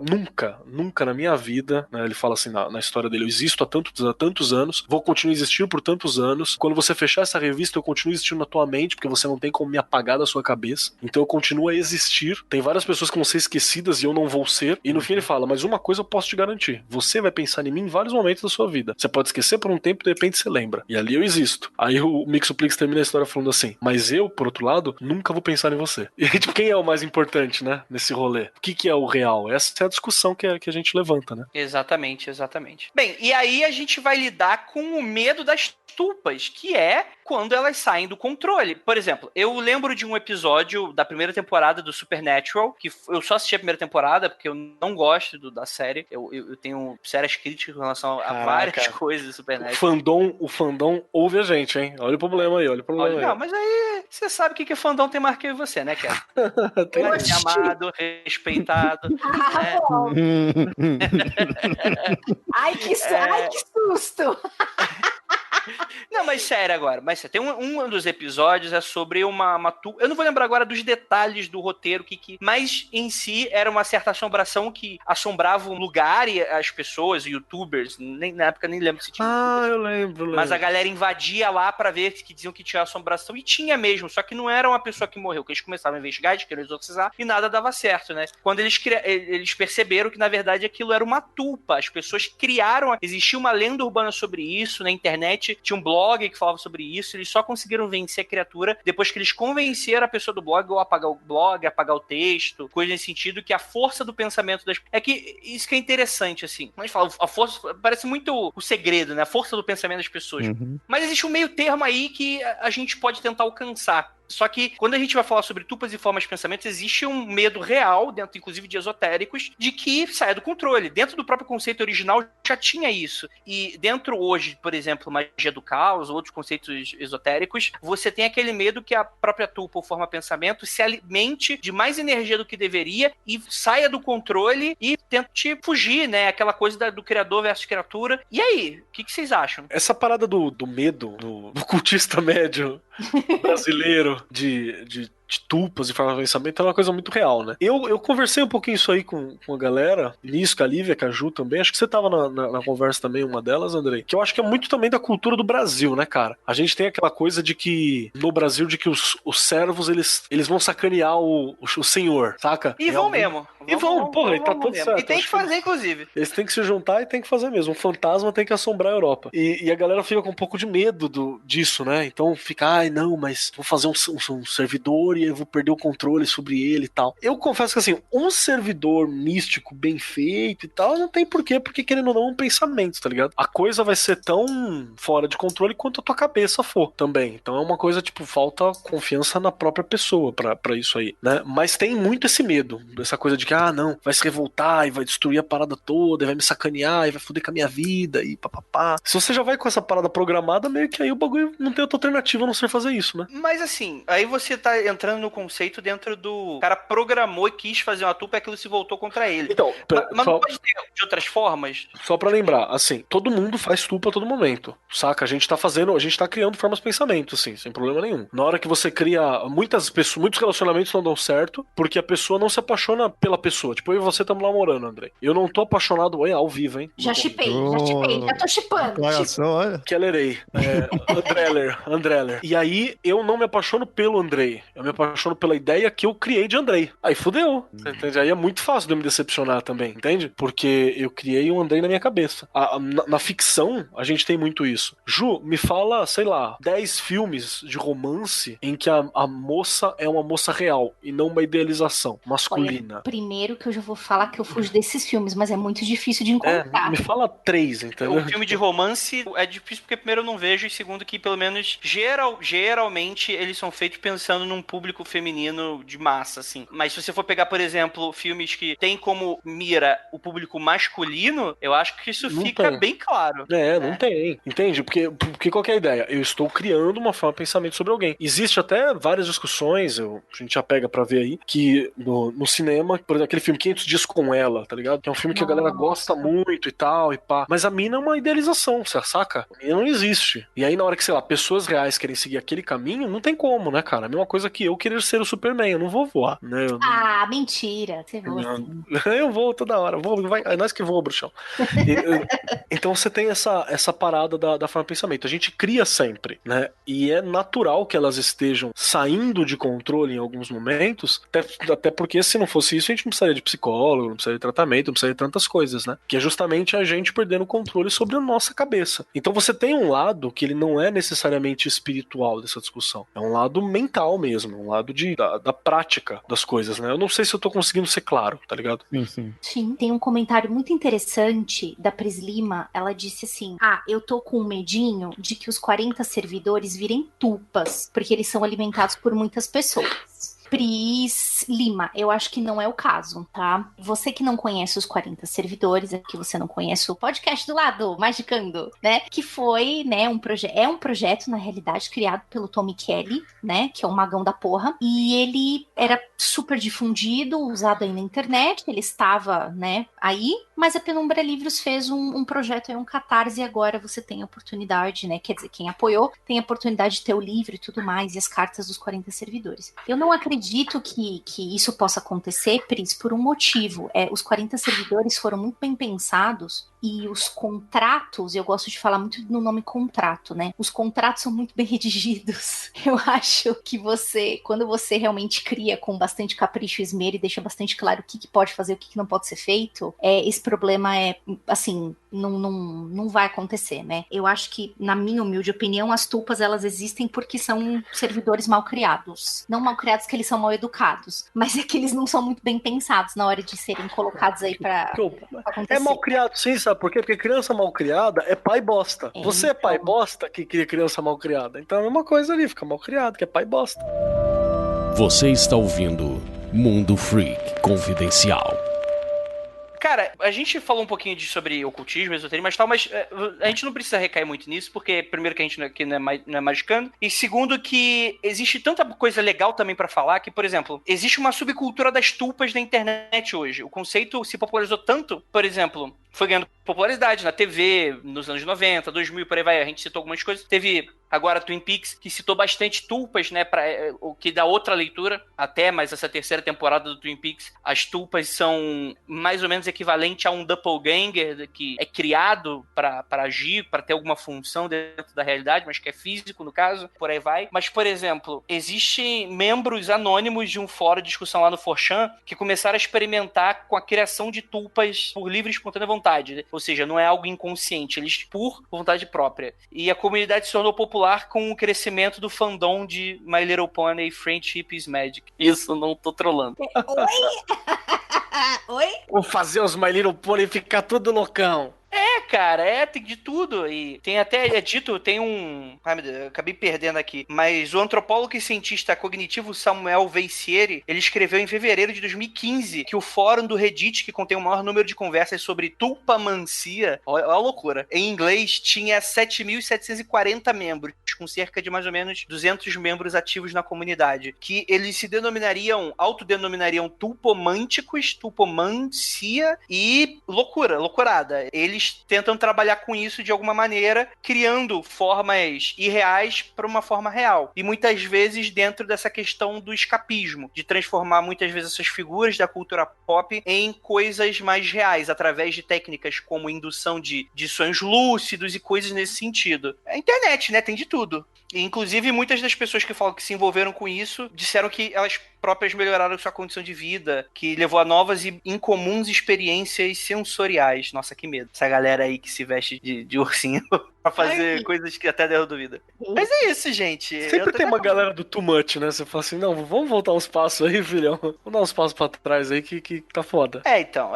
na minha vida, né, ele fala assim na história dele, eu existo há tantos anos, vou continuar existindo por tantos anos, quando você fechar essa revista eu continuo existindo na tua mente, porque você não tem como me apagar da sua cabeça, então eu continuo a existir, tem várias pessoas que vão ser esquecidas e eu não vou ser, e no fim ele fala, mas uma coisa eu posso te garantir, você vai pensar em mim em vários momentos da sua vida, você pode esquecer por um tempo e de repente você lembra, e ali eu existo. Aí o Mixoplix termina a história falando assim, mas eu, por outro lado, nunca vou pensar em você. E aí, tipo, quem é o mais importante, né, nesse rolê? O que é o real? Essa é a discussão que a gente levanta, né? Exatamente. Bem, e aí a gente vai lidar com o medo das tupas, que é quando elas saem do controle. Por exemplo, eu lembro de um episódio da primeira temporada do Supernatural, que eu só assisti a primeira temporada, porque eu não gosto da série. Eu tenho sérias críticas com relação a várias coisas do Supernatural. O fandom ouve a gente, hein? Olha o problema aí, Não, mas aí você sabe o que fandom tem mais que eu e você, né, Kel? Tem amado, respeitado. Ah, bom. Ai, que susto! Não, mas sério agora. Mas tem um dos episódios é sobre uma tupa. Eu não vou lembrar agora dos detalhes do roteiro, mas em si era uma certa assombração que assombrava o lugar e as pessoas, youtubers. Na época nem lembro se tinha. Ah, eu lembro. Mas a galera invadia lá pra ver que diziam que tinha assombração. E tinha mesmo, só que não era uma pessoa que morreu. Que eles começavam a investigar, eles queriam exorcizar e nada dava certo, né? Quando eles perceberam que na verdade aquilo era uma tupa. As pessoas criaram. Existia uma lenda urbana sobre isso na internet. Tinha um blog que falava sobre isso, eles só conseguiram vencer a criatura depois que eles convenceram a pessoa do blog ou apagar o blog, apagar o texto, coisa nesse sentido, que a força do pensamento das... É que isso que é interessante, assim. A gente fala, a força parece muito o segredo, né? A força do pensamento das pessoas. Mas existe um meio termo aí que a gente pode tentar alcançar. Só que, quando a gente vai falar sobre tupas e formas de pensamento, existe um medo real, dentro inclusive de esotéricos, de que saia do controle. Dentro do próprio conceito original já tinha isso. E dentro hoje, por exemplo, magia do caos, outros conceitos esotéricos, você tem aquele medo que a própria tupa ou forma de pensamento se alimente de mais energia do que deveria e saia do controle e tente fugir, né? Aquela coisa do criador versus criatura. E aí? O que vocês acham? Essa parada do medo, do cultista médio brasileiro, de tupas e forma de pensamento é uma coisa muito real, né? Eu conversei um pouquinho isso aí com a galera, nisso, com a Lívia, com a Ju também, acho que você tava na conversa também, uma delas, Andrei, que eu acho que é muito também da cultura do Brasil, né, cara? A gente tem aquela coisa de que, no Brasil, de que os servos, eles vão sacanear o senhor, saca? E vão mesmo. E vão, porra, e tá tudo certo. E tem que fazer, inclusive. Eles têm que se juntar e tem que fazer mesmo. Um fantasma tem que assombrar a Europa. E a galera fica com um pouco de medo disso, né? Então fica, ai, não, mas vou fazer um servidor e eu vou perder o controle sobre ele e tal. Eu confesso que, assim, um servidor místico bem feito e tal, não tem porquê, porque querendo ou não, um pensamento, tá ligado? A coisa vai ser tão fora de controle quanto a tua cabeça for também. Então é uma coisa, tipo, falta confiança na própria pessoa pra isso aí, né? Mas tem muito esse medo, essa coisa de que, não, vai se revoltar e vai destruir a parada toda, e vai me sacanear, e vai foder com a minha vida, e papapá. Se você já vai com essa parada programada, meio que aí o bagulho não tem outra alternativa a não ser fazer isso, né? Mas assim, aí você tá entrando no conceito dentro do... O cara programou e quis fazer uma tupa e aquilo se voltou contra ele. Então, mas não pode ter de outras formas? Só pra lembrar, assim, todo mundo faz tupa a todo momento, saca? A gente tá criando formas de pensamento, assim, sem problema nenhum. Na hora que você cria... Muitos relacionamentos não dão certo, porque a pessoa não se apaixona pela pessoa. Tipo, eu e você estamos lá morando, André. Eu não tô apaixonado, ao vivo, hein? Já chipei, já tô chipando. Kellerei. Andreller. E aí, eu não me apaixono pelo Andrei. Eu me apaixono pela ideia que eu criei de Andrei. Aí fudeu. Entende? Aí é muito fácil de eu me decepcionar também, entende? Porque eu criei um Andrei na minha cabeça. Na ficção, a gente tem muito isso. Ju, me fala, sei lá, 10 filmes de romance em que a moça é uma moça real e não uma idealização masculina. Olha, primeiro que eu já vou falar que eu fujo desses filmes, mas é muito difícil de encontrar. Me fala 3, entendeu? O filme de romance é difícil porque primeiro eu não vejo e segundo que pelo menos geralmente eles são feitos pensando num público feminino de massa, assim. Mas se você for pegar, por exemplo, filmes que tem como mira o público masculino, eu acho que isso Não fica tem. bem claro. Não tem. Entende? Porque qual que é a ideia? Eu estou criando uma forma de pensamento sobre alguém. Existe até várias discussões, a gente já pega pra ver aí, que no cinema, por exemplo, aquele filme 500 Dias com Ela, tá ligado? Que é um filme que a galera gosta muito e tal, e pá. Mas a mina é uma idealização, você saca? A mina não existe. E aí na hora que, sei lá, pessoas reais querem seguir aquele caminho, não tem como, né, cara? A mesma coisa que eu querer ser o Superman, eu não vou voar, né? Mentira. Você voa assim. Eu vou toda hora, é nós que voa, bruxão. Então você tem essa parada da forma de pensamento. A gente cria sempre, né? E é natural que elas estejam saindo de controle em alguns momentos, até porque se não fosse isso, a gente não precisaria de psicólogo, não precisaria de tratamento, não precisaria de tantas coisas, né? Que é justamente a gente perdendo o controle sobre a nossa cabeça. Então você tem um lado que ele não é necessariamente espiritual dessa discussão. É um lado mental mesmo, um lado da prática das coisas, né? Eu não sei se eu tô conseguindo ser claro, tá ligado? Sim. Sim, tem um comentário muito interessante da Pris Lima. Ela disse assim: eu tô com um medinho de que os 40 servidores virem tupas, porque eles são alimentados por muitas pessoas. Pris Lima, eu acho que não é o caso, tá? Você que não conhece os 40 servidores, é que você não conhece o podcast do lado, Magicando, né? Que foi, né, um projeto, na realidade, criado pelo Tommy Kelly, né? Que é um magão da porra. E ele era super difundido, usado aí na internet, ele estava, né, aí, mas a Penumbra Livros fez um projeto, um catarse, e agora você tem a oportunidade, né? Quer dizer, quem apoiou tem a oportunidade de ter o livro e tudo mais, e as cartas dos 40 servidores. Eu não acredito que isso possa acontecer, Pris, por um motivo. Os 40 servidores foram muito bem pensados e os contratos, eu gosto de falar muito no nome contrato, né? Os contratos são muito bem redigidos. Eu acho que quando você realmente cria com bastante capricho e esmero e deixa bastante claro o que pode fazer, o que não pode ser feito, esse problema assim, não vai acontecer, né? Eu acho que, na minha humilde opinião, as tupas, elas existem porque são servidores mal criados. Não mal criados que eles são mal educados, mas é que eles não são muito bem pensados na hora de serem colocados aí pra acontecer. É mal criado sim, sabe por quê? Porque criança mal criada é pai bosta. Você é pai bosta que cria criança mal criada. Então é a mesma coisa ali, fica mal criado, que é pai bosta. Você está ouvindo Mundo Freak Confidencial. Cara, a gente falou um pouquinho sobre ocultismo, esoterismo, mas a gente não precisa recair muito nisso, porque primeiro que a gente aqui não é magicando, e segundo que existe tanta coisa legal também pra falar que, por exemplo, existe uma subcultura das tulpas na internet hoje. O conceito se popularizou tanto, por exemplo, foi ganhando popularidade na TV nos anos 90, 2000, por aí vai, a gente citou algumas coisas. Teve agora Twin Peaks, que citou bastante tulpas, né, o que dá outra leitura, até, mas essa terceira temporada do Twin Peaks, as tulpas são mais ou menos equivalente a um doppelganger que é criado para agir, para ter alguma função dentro da realidade, mas que é físico no caso, por aí vai. Mas, por exemplo, existem membros anônimos de um fórum de discussão lá no 4chan que começaram a experimentar com a criação de tulpas por livre e espontânea vontade, né? Ou seja, não é algo inconsciente, eles por vontade própria. E a comunidade se tornou popular com o crescimento do fandom de My Little Pony Friendship is Magic. Isso, não tô trolando. Oi? Oi? Vou fazer os My Little Pony ficar tudo loucão. Cara, tem de tudo. E tem até, tem um... Ai, meu Deus, eu acabei perdendo aqui. Mas o antropólogo e cientista cognitivo Samuel Veissiere, ele escreveu em fevereiro de 2015 que o fórum do Reddit, que contém o maior número de conversas sobre tulpamancia, olha a loucura, em inglês tinha 7.740 membros, com cerca de mais ou menos 200 membros ativos na comunidade, que eles se autodenominariam tulpomânticos, tulpomancia e loucurada. Eles tentam trabalhar com isso de alguma maneira, criando formas irreais para uma forma real. E muitas vezes dentro dessa questão do escapismo, de transformar muitas vezes essas figuras da cultura pop em coisas mais reais, através de técnicas como indução de sonhos lúcidos e coisas nesse sentido. A internet, né? Tem de tudo. E, inclusive, muitas das pessoas que falam que se envolveram com isso disseram que elas próprias melhoraram sua condição de vida, que levou a novas e incomuns experiências sensoriais. Nossa, que medo. Essa galera aí que se veste de ursinho pra fazer coisas que até deram dúvida. Mas é isso, gente. Sempre tem uma galera do too much, né? Você fala assim, não, vamos voltar uns passos aí, filhão. Vamos dar uns passos pra trás aí que tá foda. Então.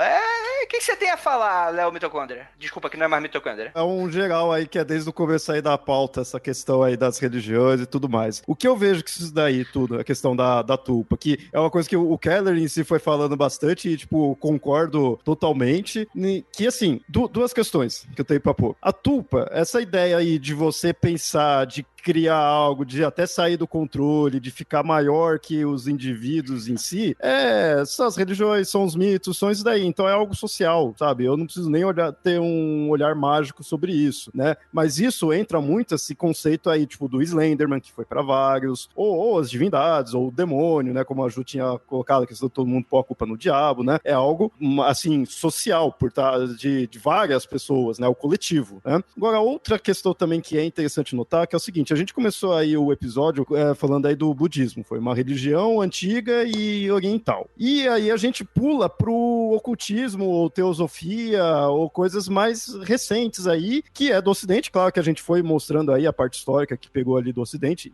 O que você tem a falar, Léo Mitocôndria? Desculpa, que não é mais Mitocôndria. É um geral aí que é desde o começo aí da pauta, essa questão aí das religiões e tudo mais. O que eu vejo que isso daí tudo, a questão da tulpa, que é uma coisa que o Keller em si foi falando bastante e, tipo, concordo totalmente, que, assim, duas questões que eu tenho pra pôr. A tulpa, essa ideia aí de você pensar, de criar algo, de até sair do controle, de ficar maior que os indivíduos em si, essas religiões são os mitos, são isso daí, então é algo social, sabe? Eu não preciso nem ter um olhar mágico sobre isso, né? Mas isso entra muito esse conceito aí, tipo, do Slenderman, que foi pra vários, ou as divindades, ou o demônio, né? Como a Ju tinha colocado, que todo mundo põe a culpa no diabo, né? É algo, assim, social, por de várias pessoas, né? O coletivo, né? Agora, outra questão também que é interessante notar, que é o seguinte, a gente começou aí o episódio falando aí do budismo, foi uma religião antiga e oriental. E aí a gente pula pro ocultismo, ou teosofia, ou coisas mais recentes aí, que é do Ocidente, claro que a gente foi mostrando aí a parte histórica que pegou ali do Ocidente,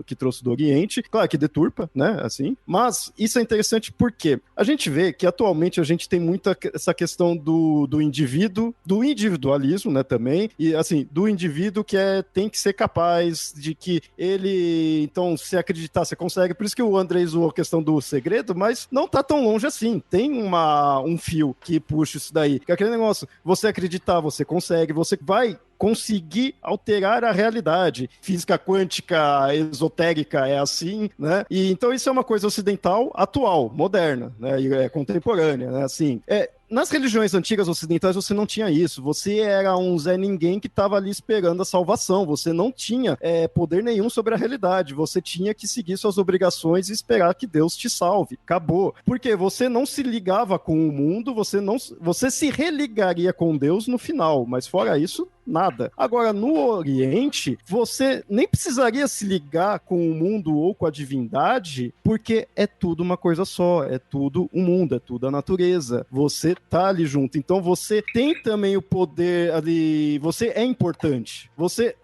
que trouxe do Oriente, claro que deturpa, né, assim, mas isso é interessante porque a gente vê que atualmente a gente tem muita essa questão do indivíduo, do individualismo, né, também, e assim, do indivíduo que tem que ser capaz de que ele, então, se acreditar, você consegue. Por isso que o Andrei zoou a questão do segredo, mas não tá tão longe assim. Tem um fio que puxa isso daí. Que é aquele negócio, você acreditar, você consegue, você vai conseguir alterar a realidade. Física quântica, esotérica é assim, né? E então isso é uma coisa ocidental, atual, moderna, né? E contemporânea, né? Assim, nas religiões antigas ocidentais você não tinha isso, você era um Zé Ninguém que estava ali esperando a salvação, você não tinha poder nenhum sobre a realidade, você tinha que seguir suas obrigações e esperar que Deus te salve, acabou. Porque você não se ligava com o mundo, você se religaria com Deus no final, mas fora isso, nada. Agora, no Oriente, você nem precisaria se ligar com o mundo ou com a divindade, porque é tudo uma coisa só, é tudo um mundo, é tudo a natureza. Você tá ali junto. Então, você tem também o poder ali, você é importante.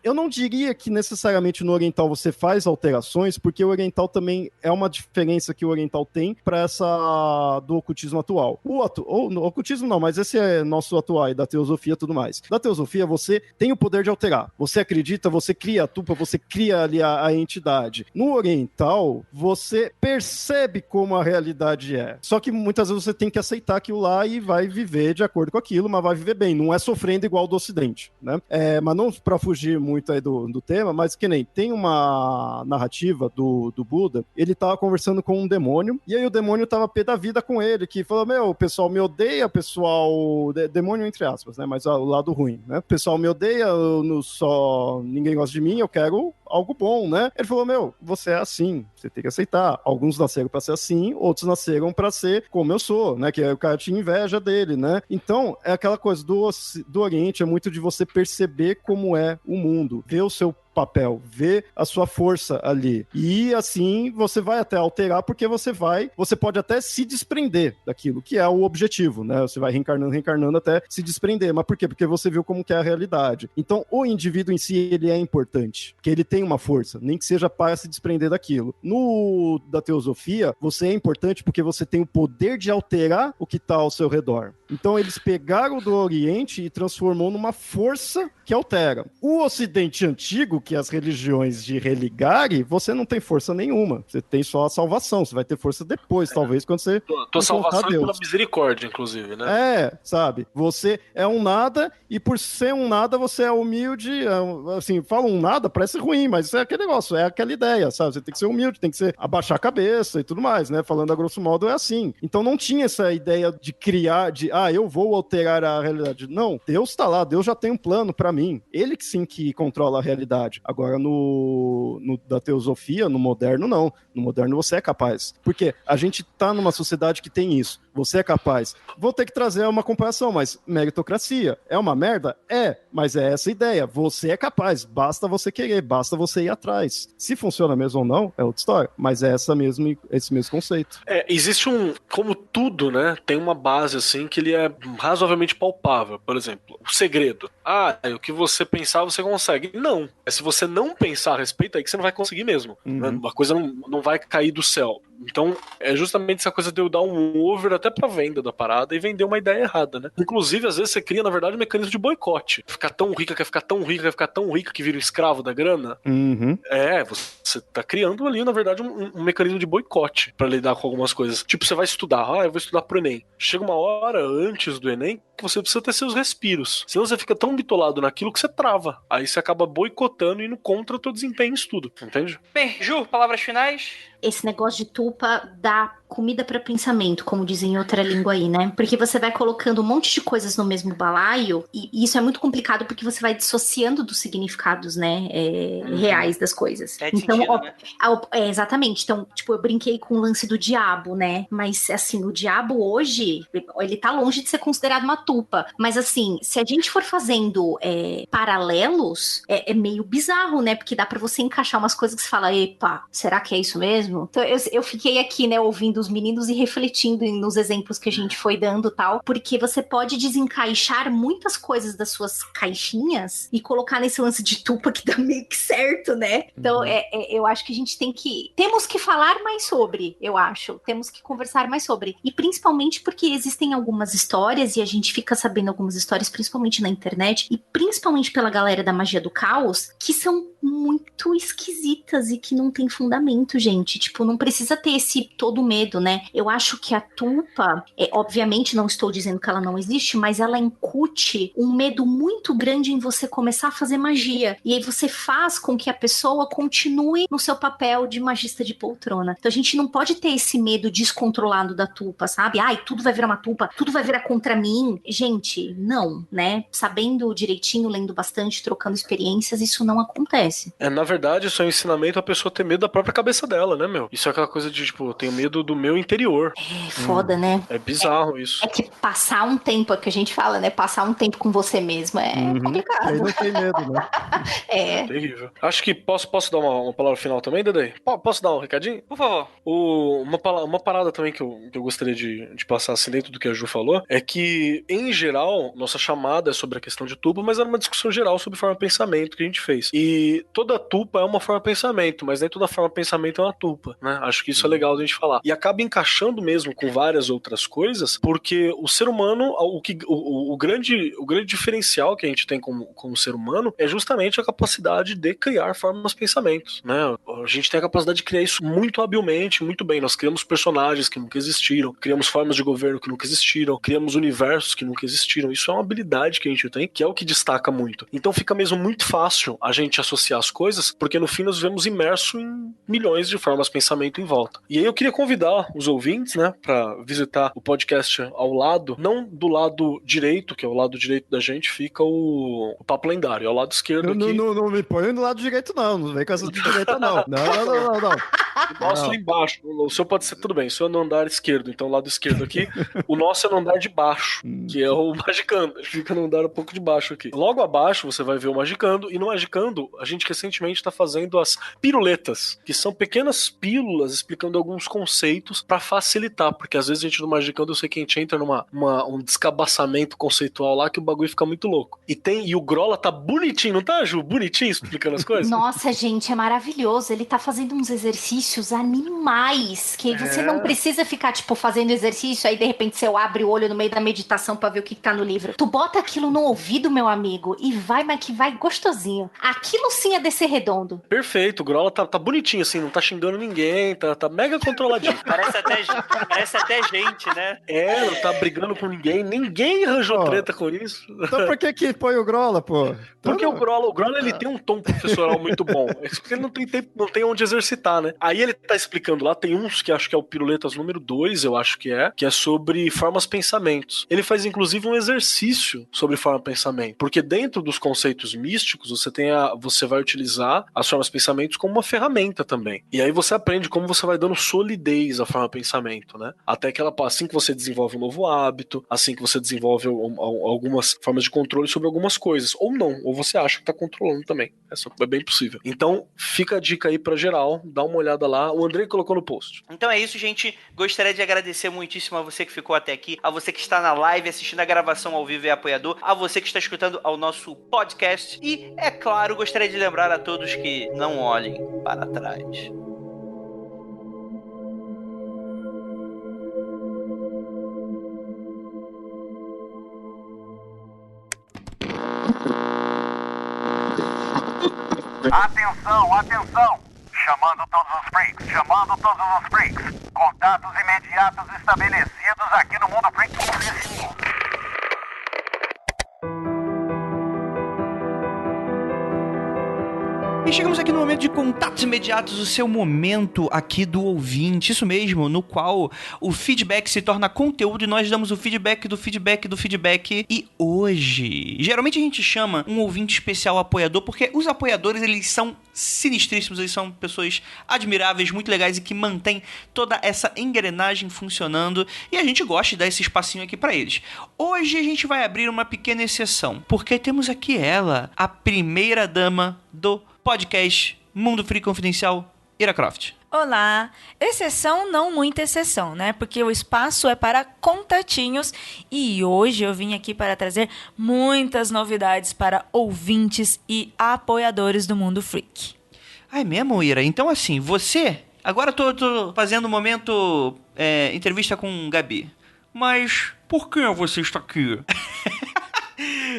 Eu não diria que necessariamente no Oriental você faz alterações, porque o Oriental também é uma diferença que o Oriental tem para essa do ocultismo atual. No ocultismo não, mas esse é nosso atual, da teosofia e tudo mais. Da teosofia, você tem o poder de alterar. Você acredita, você cria a tulpa, você cria ali a entidade. No Oriental, você percebe como a realidade é. Só que muitas vezes você tem que aceitar aquilo lá e vai viver de acordo com aquilo, mas vai viver bem. Não é sofrendo igual do Ocidente, né? Mas não para fugir muito aí do tema, mas que nem tem uma narrativa do Buda, ele tava conversando com um demônio, e aí o demônio tava pé da vida com ele, que falou, o pessoal me odeia, pessoal... Demônio entre aspas, né? Mas o lado ruim, né? O pessoal me odeia, ninguém gosta de mim, eu quero algo bom, né? Ele falou, você é assim, você tem que aceitar. Alguns nasceram pra ser assim, outros nasceram pra ser como eu sou, né? Que o cara tinha inveja dele, né? Então, é aquela coisa do Oriente, é muito de você perceber como é o mundo, ver o seu papel, ver a sua força ali. E assim, você vai até alterar, porque você pode até se desprender daquilo, que é o objetivo, né? Você vai reencarnando até se desprender. Mas por quê? Porque você viu como que é a realidade. Então, o indivíduo em si, ele é importante, porque ele tem uma força, nem que seja para se desprender daquilo. Da teosofia, você é importante porque você tem o poder de alterar o que está ao seu redor. Então, eles pegaram do Oriente e transformou numa força que altera. O Ocidente antigo, que as religiões de religarem, você não tem força nenhuma. Você tem só a salvação. Você vai ter força depois, talvez, quando você tua salvação é pela misericórdia, inclusive, né? Sabe? Você é um nada e por ser um nada, você é humilde. Assim, fala um nada, parece ruim, mas é aquele negócio, é aquela ideia, sabe? Você tem que ser humilde, tem que abaixar a cabeça e tudo mais, né? Falando a grosso modo, é assim. Então não tinha essa ideia de criar, eu vou alterar a realidade. Não, Deus tá lá, Deus já tem um plano pra mim. Ele que sim que controla a realidade. Agora, da teosofia, no moderno, não. No moderno você é capaz. Porque a gente tá numa sociedade que tem isso. Você é capaz. Vou ter que trazer uma comparação, mas meritocracia é uma merda? É, mas é essa a ideia. Você é capaz, basta você querer, basta você ir atrás. Se funciona mesmo ou não, é outra história, mas é esse mesmo conceito. Existe como tudo, né, tem uma base assim que ele é razoavelmente palpável. Por exemplo, o segredo. O que você pensar, você consegue. Não. Se você não pensar a respeito, aí que você não vai conseguir mesmo. A coisa não vai cair do céu. Então, é justamente essa coisa de eu dar um over até pra venda da parada e vender uma ideia errada, né? Inclusive, às vezes você cria, na verdade, um mecanismo de boicote. Ficar tão rica, quer ficar tão rica, quer ficar tão rica que vira um escravo da grana. Você tá criando ali, na verdade, um mecanismo de boicote pra lidar com algumas coisas. Tipo, você vai estudar. Eu vou estudar pro Enem. Chega uma hora antes do Enem que você precisa ter seus respiros. Senão você fica tão bitolado naquilo que você trava. Aí você acaba boicotando e indo contra o teu desempenho em estudo. Entende? Bem, Ju, palavras finais? Esse negócio de tupa dá comida para pensamento, como dizem em outra língua aí, né? Porque você vai colocando um monte de coisas no mesmo balaio e isso é muito complicado porque você vai dissociando dos significados, né, reais das coisas. Então, sentido, né? Exatamente. Então, tipo, eu brinquei com o lance do diabo, né? Mas, assim, o diabo hoje, ele tá longe de ser considerado uma tupa. Mas, assim, se a gente for fazendo paralelos, é meio bizarro, né? Porque dá pra você encaixar umas coisas que você fala, epa, será que é isso mesmo? Então, eu fiquei aqui, né, ouvindo os meninos e refletindo nos exemplos que a gente foi dando e tal, porque você pode desencaixar muitas coisas das suas caixinhas e colocar nesse lance de tupa que dá meio que certo, né? Então, eu acho que a gente temos que falar mais sobre, eu acho. Temos que conversar mais sobre. E principalmente porque existem algumas histórias e a gente fica sabendo algumas histórias, principalmente na internet e principalmente pela galera da magia do caos, que são muito esquisitas e que não tem fundamento, gente. Tipo, não precisa ter esse todo medo, né? Eu acho que a tupa, obviamente não estou dizendo que ela não existe, mas ela incute um medo muito grande em você começar a fazer magia. E aí você faz com que a pessoa continue no seu papel de magista de poltrona. Então a gente não pode ter esse medo descontrolado da tupa, sabe? Tudo vai virar uma tupa, tudo vai virar contra mim. Gente, não, né? Sabendo direitinho, lendo bastante, trocando experiências, isso não acontece. Na verdade, isso é um ensinamento a pessoa ter medo da própria cabeça dela, né, meu? Isso é aquela coisa de, tipo, eu tenho medo do meu interior. É foda, né? É bizarro isso. É que passar um tempo, é que a gente fala, né? Passar um tempo com você mesmo é complicado. Aí não tem medo, né? É terrível. Acho que posso dar uma palavra final também, Dedê? Posso dar um recadinho? Por favor. Uma parada também que eu gostaria de passar assim dentro do que a Ju falou, é que, em geral, nossa chamada é sobre a questão de tupa, mas era uma discussão geral sobre forma de pensamento que a gente fez. E toda tupa é uma forma de pensamento, mas nem toda forma de pensamento é uma tupa, né? Acho que isso é legal da gente falar. E acaba encaixando mesmo com várias outras coisas, porque o ser humano, o grande diferencial que a gente tem como ser humano é justamente a capacidade de criar formas de pensamentos, né? A gente tem a capacidade de criar isso muito habilmente, muito bem. Nós criamos personagens que nunca existiram, criamos formas de governo que nunca existiram, criamos universos que nunca existiram. Isso é uma habilidade que a gente tem, que é o que destaca muito. Então fica mesmo muito fácil a gente associar as coisas, porque no fim nós vivemos imerso em milhões de formas de pensamento em volta. E aí eu queria convidar os ouvintes, né, pra visitar o podcast ao lado, não do lado direito, que é o lado direito da gente, fica o Papo Lendário, ao lado esquerdo aqui. Não me põe no lado direito não vem com essa direita não. Não. O nosso lá embaixo, o seu pode ser tudo bem, o seu é no andar esquerdo, então o lado esquerdo aqui, o nosso é no andar de baixo, que é o Magicando, fica no andar um pouco de baixo aqui. Logo abaixo você vai ver o Magicando, e no Magicando a gente recentemente está fazendo as piruletas, que são pequenas pílulas explicando alguns conceitos para facilitar, porque às vezes a gente no Magicando, eu sei que a gente entra um descabaçamento conceitual lá que o bagulho fica muito louco. E o Grola tá bonitinho, não tá, Ju? Bonitinho explicando as coisas? Nossa, gente, é maravilhoso. Ele tá fazendo uns exercícios exercícios animais, que você não precisa ficar, tipo, fazendo exercício, aí de repente você abre o olho no meio da meditação pra ver o que tá no livro. Tu bota aquilo no ouvido, meu amigo, e vai, mas que vai gostosinho. Aquilo sim é descer redondo. Perfeito, o Grola tá bonitinho assim, não tá xingando ninguém, tá mega controladinho. Parece até gente, né? Não tá brigando com ninguém arranjou treta com isso. Então por que põe o Grola, pô? Porque o Grola ele tem um tom professoral muito bom. É porque ele não tem onde exercitar, né? Aí ele tá explicando lá, tem uns que acho que é o Piruletas número 2, eu acho que é sobre formas-pensamentos. Ele faz inclusive um exercício sobre forma-pensamento, porque dentro dos conceitos místicos você vai utilizar as formas-pensamentos como uma ferramenta também. E aí você aprende como você vai dando solidez à forma-pensamento, né? Até que assim que você desenvolve um novo hábito, assim que você desenvolve algumas formas de controle sobre algumas coisas, ou não, ou você acha que tá controlando também. É bem possível. Então, fica a dica aí pra geral, dá uma olhada lá, o Andrei colocou no post. Então é isso, gente. Gostaria de agradecer muitíssimo a você que ficou até aqui, a você que está na live assistindo a gravação ao vivo e apoiador, a você que está escutando ao nosso podcast e, é claro, gostaria de lembrar a todos que não olhem para trás. Atenção! Chamando todos os freaks. Contatos imediatos estabelecidos aqui no Mundo Freak. E chegamos aqui no momento de contatos imediatos, o seu momento aqui do ouvinte, isso mesmo, no qual o feedback se torna conteúdo e nós damos o feedback do feedback. E hoje, geralmente a gente chama um ouvinte especial apoiador, porque os apoiadores, eles são sinistríssimos, eles são pessoas admiráveis, muito legais e que mantêm toda essa engrenagem funcionando e a gente gosta de dar esse espacinho aqui pra eles. Hoje a gente vai abrir uma pequena exceção, porque temos aqui ela, a primeira dama do podcast Mundo Freak Confidencial, Ira Croft. Olá, exceção não muita exceção, né? Porque o espaço é para contatinhos e hoje eu vim aqui para trazer muitas novidades para ouvintes e apoiadores do Mundo Freak. Ah, é mesmo, Ira? Então assim, você... Agora eu tô fazendo um momento entrevista com Gabi. Mas por que você está aqui?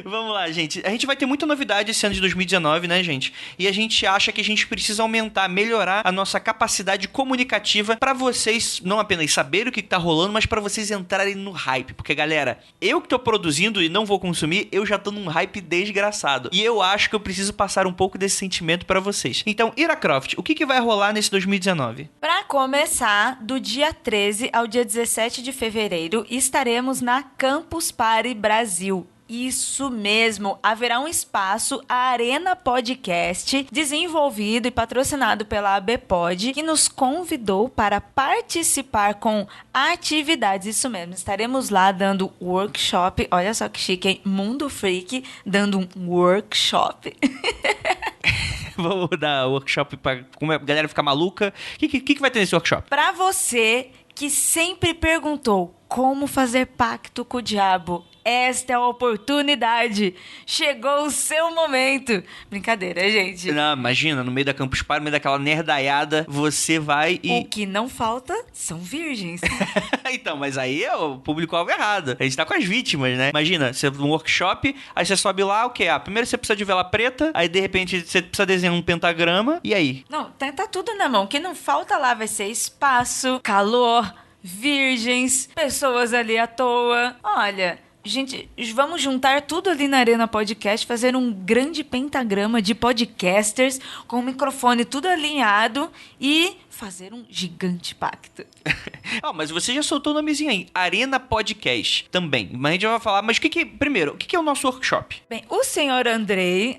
Vamos lá, gente. A gente vai ter muita novidade esse ano de 2019, né, gente? E a gente acha que a gente precisa aumentar, melhorar a nossa capacidade comunicativa pra vocês não apenas saberem o que tá rolando, mas pra vocês entrarem no hype. Porque, galera, eu que tô produzindo e não vou consumir, eu já tô num hype desgraçado. E eu acho que eu preciso passar um pouco desse sentimento pra vocês. Então, Ira Croft, o que vai rolar nesse 2019? Pra começar, do dia 13 ao dia 17 de fevereiro, estaremos na Campus Party Brasil. Isso mesmo, haverá um espaço, a Arena Podcast, desenvolvido e patrocinado pela ABPod, que nos convidou para participar com atividades. Isso mesmo, estaremos lá dando workshop, olha só que chique, hein? Mundo Freak dando um workshop. Vamos dar workshop pra a galera ficar maluca. O que vai ter nesse workshop? Para você que sempre perguntou como fazer pacto com o diabo, esta é a oportunidade. Chegou o seu momento. Brincadeira, gente. Não, imagina, no meio da Campus Party, no meio daquela nerdaiada, você vai e... O que não falta são virgens. Então, mas aí é o público-alvo errado. A gente tá com as vítimas, né? Imagina, você num workshop, aí você sobe lá, o quê? Primeiro você precisa de vela preta, aí de repente você precisa desenhar um pentagrama, e aí? Não, tá tudo na mão. O que não falta lá vai ser espaço, calor, virgens, pessoas ali à toa. Olha... Gente, vamos juntar tudo ali na Arena Podcast, fazer um grande pentagrama de podcasters com o microfone tudo alinhado e fazer um gigante pacto. Mas você já soltou o nomezinho aí, Arena Podcast também. Mas a gente vai falar, mas primeiro, o que é o nosso workshop? Bem, o senhor Andrei,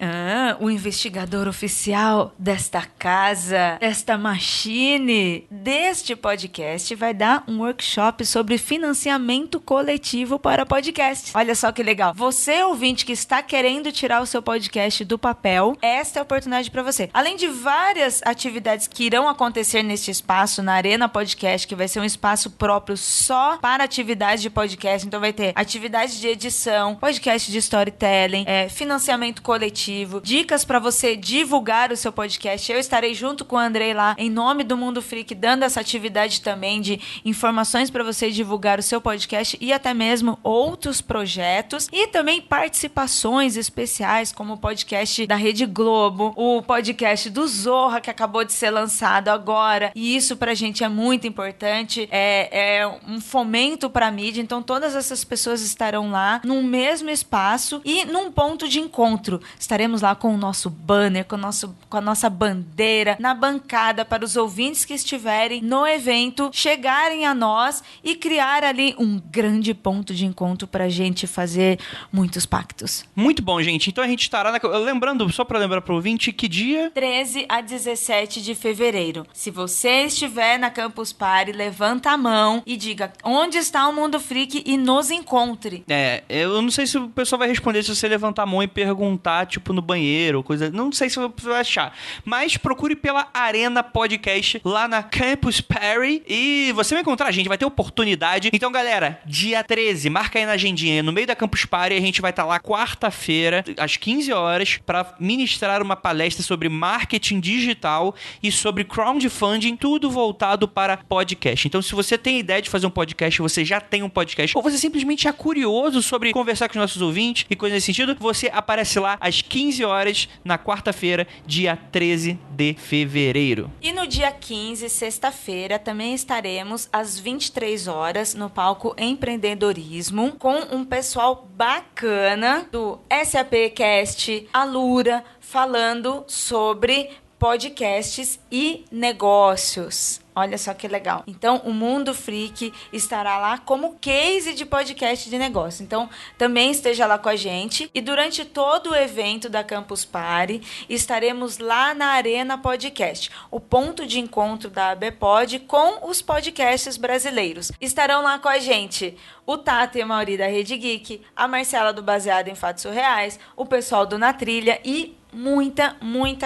o investigador oficial desta casa, desta machine, deste podcast, vai dar um workshop sobre financiamento coletivo para podcast. Olha só que legal. Você, ouvinte, que está querendo tirar o seu podcast do papel, esta é a oportunidade para você. Além de várias atividades que irão acontecer neste espaço, na Arena Podcast, que vai ser um espaço espaço próprio só para atividades de podcast. Então vai ter atividade de edição, podcast de storytelling, financiamento coletivo, dicas para você divulgar o seu podcast. Eu estarei junto com o Andrei lá, em nome do Mundo Freak, dando essa atividade também de informações para você divulgar o seu podcast e até mesmo outros projetos. E também participações especiais, como o podcast da Rede Globo, o podcast do Zorra, que acabou de ser lançado agora. E isso pra gente é muito importante. É um fomento pra mídia. Então todas essas pessoas estarão lá num mesmo espaço e num ponto de encontro. Estaremos lá com o nosso banner, com a nossa bandeira na bancada para os ouvintes que estiverem no evento chegarem a nós e criar ali um grande ponto de encontro pra gente fazer muitos pactos. Muito bom, gente. Então a gente estará lembrando, só pra lembrar pro ouvinte, que dia? 13 a 17 de fevereiro. Se você estiver na Campus Party, levanta a mão e diga onde está o Mundo Freak e nos encontre. Eu não sei se o pessoal vai responder se você levantar a mão e perguntar, tipo, no banheiro, coisa... Não sei se você vai achar. Mas procure pela Arena Podcast lá na Campus Party e você vai encontrar a gente, vai ter oportunidade. Então, galera, dia 13, marca aí na agendinha, no meio da Campus Party, a gente vai estar lá quarta-feira, às 15 horas, para ministrar uma palestra sobre marketing digital e sobre crowdfunding, tudo voltado para podcast. Então, se você tem ideia de fazer um podcast, você já tem um podcast, ou você simplesmente é curioso sobre conversar com os nossos ouvintes e coisa nesse sentido, você aparece lá às 15 horas na quarta-feira, dia 13 de fevereiro. E no dia 15, sexta-feira, também estaremos às 23 horas no palco Empreendedorismo com um pessoal bacana do SAPcast, Alura, falando sobre podcasts e negócios. Olha só que legal. Então, o Mundo Freak estará lá como case de podcast de negócio. Então, também esteja lá com a gente. E durante todo o evento da Campus Party, estaremos lá na Arena Podcast, o ponto de encontro da ABPod com os podcasts brasileiros. Estarão lá com a gente o Tata e a Mauri da Rede Geek, a Marcela do Baseado em Fatos Surreais, o pessoal do Na Trilha e muita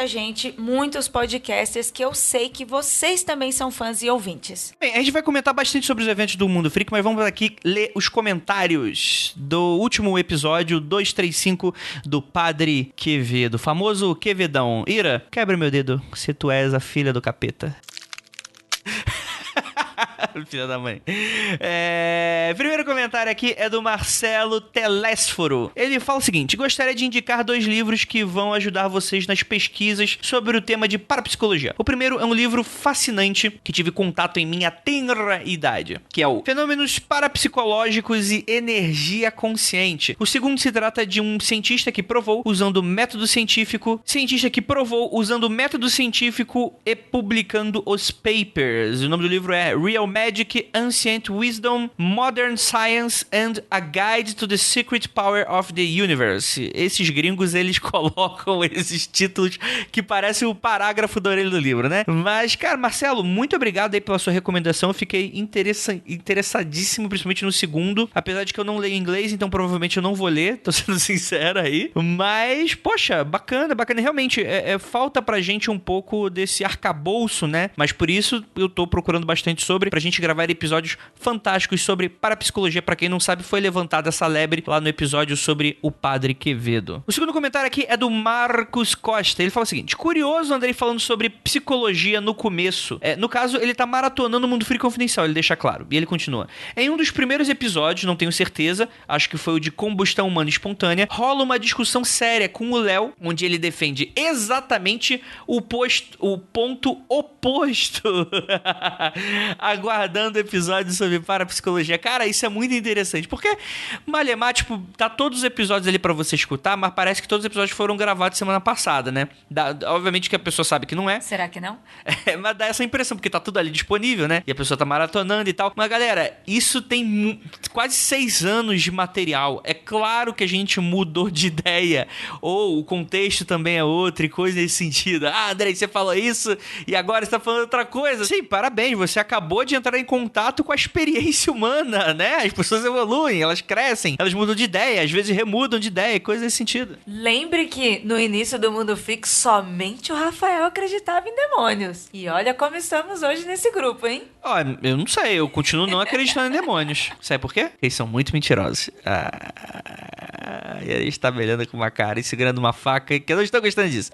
gente, muitos podcasters que eu sei que vocês também são fãs e ouvintes. Bem, a gente vai comentar bastante sobre os eventos do Mundo Freak, mas vamos aqui ler os comentários do último episódio 235 do Padre Quevedo, famoso Quevedão. Ira, quebra meu dedo se tu és a filha do capeta. Filha da mãe. Primeiro comentário aqui é do Marcelo Telésforo. Ele fala o seguinte: gostaria de indicar 2 livros que vão ajudar vocês nas pesquisas sobre o tema de parapsicologia. O primeiro é um livro fascinante que tive contato em minha tenra idade, que é o Fenômenos Parapsicológicos e Energia Consciente. O segundo se trata de um cientista que provou usando método científico e publicando os papers. O nome do livro é Real Magic, Ancient Wisdom, Modern Science and a Guide to the Secret Power of the Universe. Esses gringos, eles colocam esses títulos que parecem o parágrafo da orelha do livro, né? Mas, cara, Marcelo, muito obrigado aí pela sua recomendação. Eu fiquei interessadíssimo, principalmente no segundo. Apesar de que eu não leio inglês, então provavelmente eu não vou ler, tô sendo sincero aí. Mas, poxa, bacana. Realmente, falta pra gente um pouco desse arcabouço, né? Mas por isso eu tô procurando bastante pra gente gravar episódios fantásticos sobre parapsicologia. Pra quem não sabe, foi levantada essa lebre lá no episódio sobre o Padre Quevedo. O segundo comentário aqui é do Marcos Costa. Ele fala o seguinte: curioso, Andrei falando sobre psicologia no começo. No caso, ele tá maratonando o Mundo Freak Confidencial, ele deixa claro. E ele continua: em um dos primeiros episódios, não tenho certeza, acho que foi o de combustão humana espontânea, rola uma discussão séria com o Léo, onde ele defende exatamente o ponto oposto. Aguardando episódios sobre parapsicologia. Cara, isso é muito interessante, porque Malemar, tipo, tá todos os episódios ali pra você escutar, mas parece que todos os episódios foram gravados semana passada, né? Obviamente que a pessoa sabe que não é. Será que não? Mas dá essa impressão, porque tá tudo ali disponível, né? E a pessoa tá maratonando e tal. Mas, galera, isso tem quase 6 anos de material. É claro que a gente mudou de ideia, ou o contexto também é outro e coisa nesse sentido. Ah, Andrei, você falou isso e agora você tá falando outra coisa. Sim, parabéns, você acabou de pode entrar em contato com a experiência humana, né? As pessoas evoluem, elas crescem, elas mudam de ideia, às vezes remudam de ideia, coisa nesse sentido. Lembre que no início do Mundo Freak somente o Rafael acreditava em demônios. E olha como estamos hoje nesse grupo, hein? Ó, eu não sei, eu continuo não acreditando em demônios. Sabe por quê? Eles são muito mentirosos. E ele está melhando com uma cara e segurando uma faca, que eu não estou gostando disso.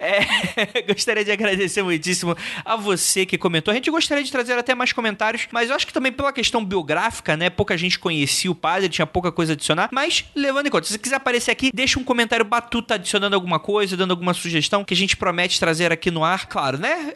Gostaria de agradecer muitíssimo a você que comentou. A gente gostaria de trazer até mais comentários, mas eu acho que também pela questão biográfica, né? Pouca gente conhecia o padre, tinha pouca coisa a adicionar. Mas, levando em conta, se você quiser aparecer aqui, deixa um comentário batuta adicionando alguma coisa, dando alguma sugestão, que a gente promete trazer aqui no ar. Claro, né?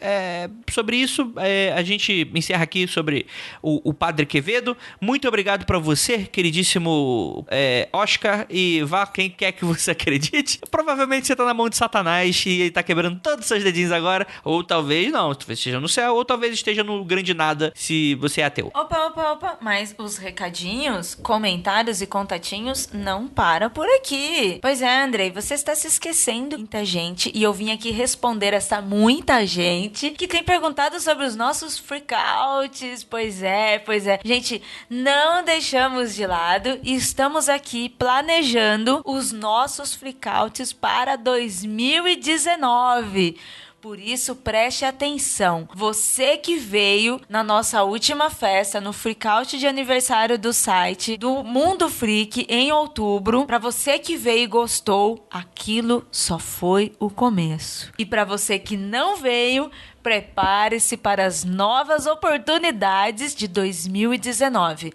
Sobre isso, a gente encerra aqui sobre o Padre Quevedo. Muito obrigado pra você, queridíssimo Oscar, e vá quem quer que você acredite. Provavelmente você tá na mão de Satanás e ele tá quebrando todos os seus dedinhos agora, ou talvez não, talvez esteja no céu, ou talvez esteja no grande nada, se você é ateu. Opa, mas os recadinhos, comentários e contatinhos não param por aqui. Pois é, Andrei, você está se esquecendo muita gente, e eu vim aqui responder essa muita gente que tem perguntado sobre os nossos freakouts. Pois é. Gente, não deixamos de lado e estamos aqui planejando os nossos freakouts para 2019. Por isso, preste atenção. Você que veio na nossa última festa, no freakout de aniversário do site do Mundo Freak em outubro, para você que veio e gostou, aquilo só foi o começo. E para você que não veio, prepare-se para as novas oportunidades de 2019.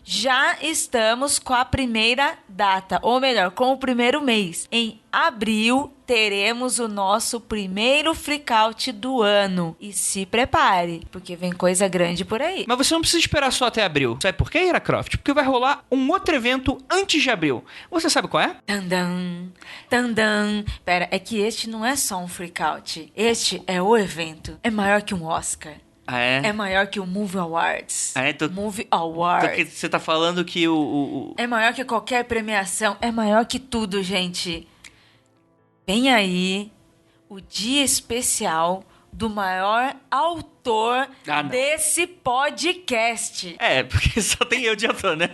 Já estamos com a primeira data, ou melhor, com o primeiro mês. Em abril, teremos o nosso primeiro freakout do ano. E se prepare, porque vem coisa grande por aí. Mas você não precisa esperar só até abril. Sabe por quê, Ira Croft? Porque vai rolar um outro evento antes de abril. Você sabe qual é? Tandam. Pera, é que este não é só um freakout. Este é o evento. É maior que um Oscar. Ah, é? É maior que o Movie Awards. Movie Então, Awards. você tá falando que É maior que qualquer premiação. É maior que tudo, gente. Vem aí o dia especial do maior autor desse podcast. Porque só tem eu de ator, né?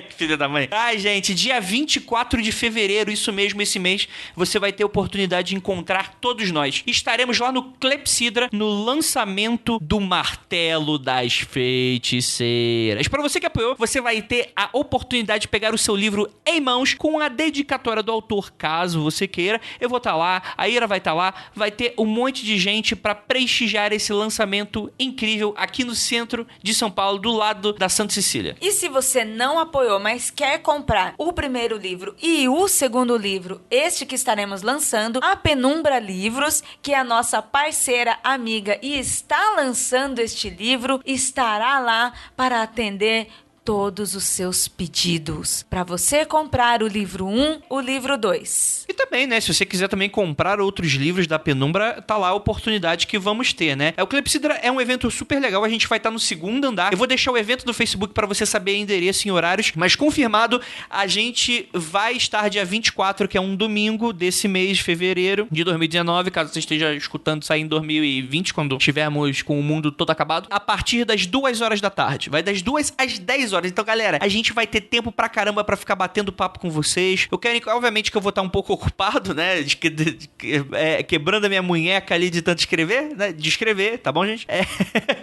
Que filha da mãe. Ai, gente, dia 24 de fevereiro, isso mesmo, esse mês, você vai ter a oportunidade de encontrar todos nós. Estaremos lá no Clepsidra, no lançamento do Martelo das Feiticeiras. Para você que apoiou, você vai ter a oportunidade de pegar o seu livro em mãos com a dedicatória do autor, caso você queira. Eu vou estar lá, a Ira vai estar lá, vai ter um monte de gente para prestigiar esse lançamento incrível aqui no centro de São Paulo, do lado da Santa Cecília. E se você não apoiou, mas quer comprar o primeiro livro e o segundo livro, este que estaremos lançando, a Penumbra Livros, que é a nossa parceira, amiga e está lançando este livro, estará lá para atender todos os seus pedidos, para você comprar o livro 1, o livro 2. E também, né, se você quiser também comprar outros livros da Penumbra, tá lá a oportunidade que vamos ter, né? O Clepsidra é um evento super legal, a gente vai estar no segundo andar. Eu vou deixar o evento do Facebook para você saber endereço e horários, mas confirmado, a gente vai estar dia 24, que é um domingo desse mês de fevereiro de 2019, caso você esteja escutando sair em 2020, quando estivermos com o mundo todo acabado, a partir das 2 horas da tarde. Vai das 2 às 10 horas. Então, galera, a gente vai ter tempo pra caramba pra ficar batendo papo com vocês. Eu quero, obviamente, que eu vou estar um pouco ocupado, né? Quebrando a minha munheca ali de tanto escrever, né? De escrever, tá bom, gente?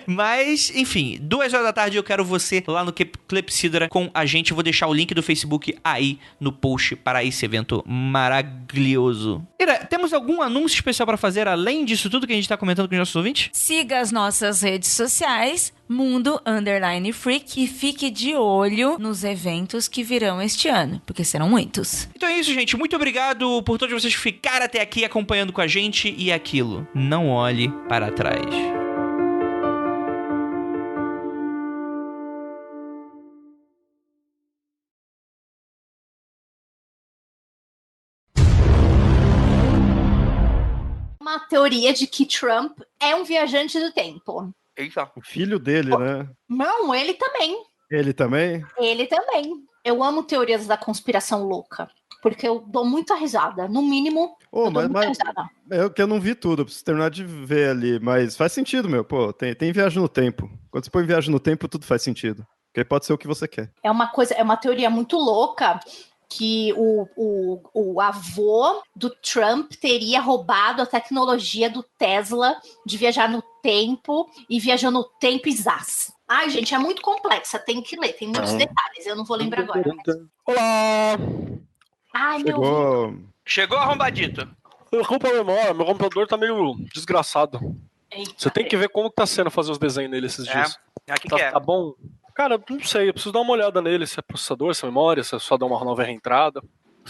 Mas, enfim, 2 horas da tarde eu quero você lá no Clepsidra com a gente. Eu vou deixar o link do Facebook aí no post para esse evento maravilhoso. Ira, temos algum anúncio especial pra fazer além disso tudo que a gente tá comentando com os nossos ouvintes? Siga as nossas redes sociais, Mundo_Freak, e fique de olho nos eventos que virão este ano, porque serão muitos. Então é isso, gente. Muito obrigado por todos vocês que ficaram até aqui acompanhando com a gente. E aquilo, não olhe para trás. Uma teoria de que Trump é um viajante do tempo. Eita. O filho dele, né? Não, ele também. Ele também? Ele também. Eu amo teorias da conspiração louca, porque eu dou muita risada. No mínimo, eu dou muita risada. Eu não vi tudo, eu preciso terminar de ver ali, mas faz sentido, meu. Pô, tem viagem no tempo. Quando você põe viagem no tempo, tudo faz sentido. Porque aí pode ser o que você quer. É uma teoria muito louca que o avô do Trump teria roubado a tecnologia do Tesla de viajar no tempo e viajou no tempo e zaz. Ai, gente, é muito complexa, tem que ler, tem muitos detalhes, eu não vou lembrar agora. Mas... Olá! Ai, meu ouvido. Chegou arrombadito. Desculpa a memória, meu computador tá meio desgraçado. Eita, Você tem que ver como tá sendo fazer os desenhos nele esses dias. Aqui Tá, que é. tá bom? Cara, não sei, eu preciso dar uma olhada nele, se é processador, se é memória, se é só dar uma nova reentrada.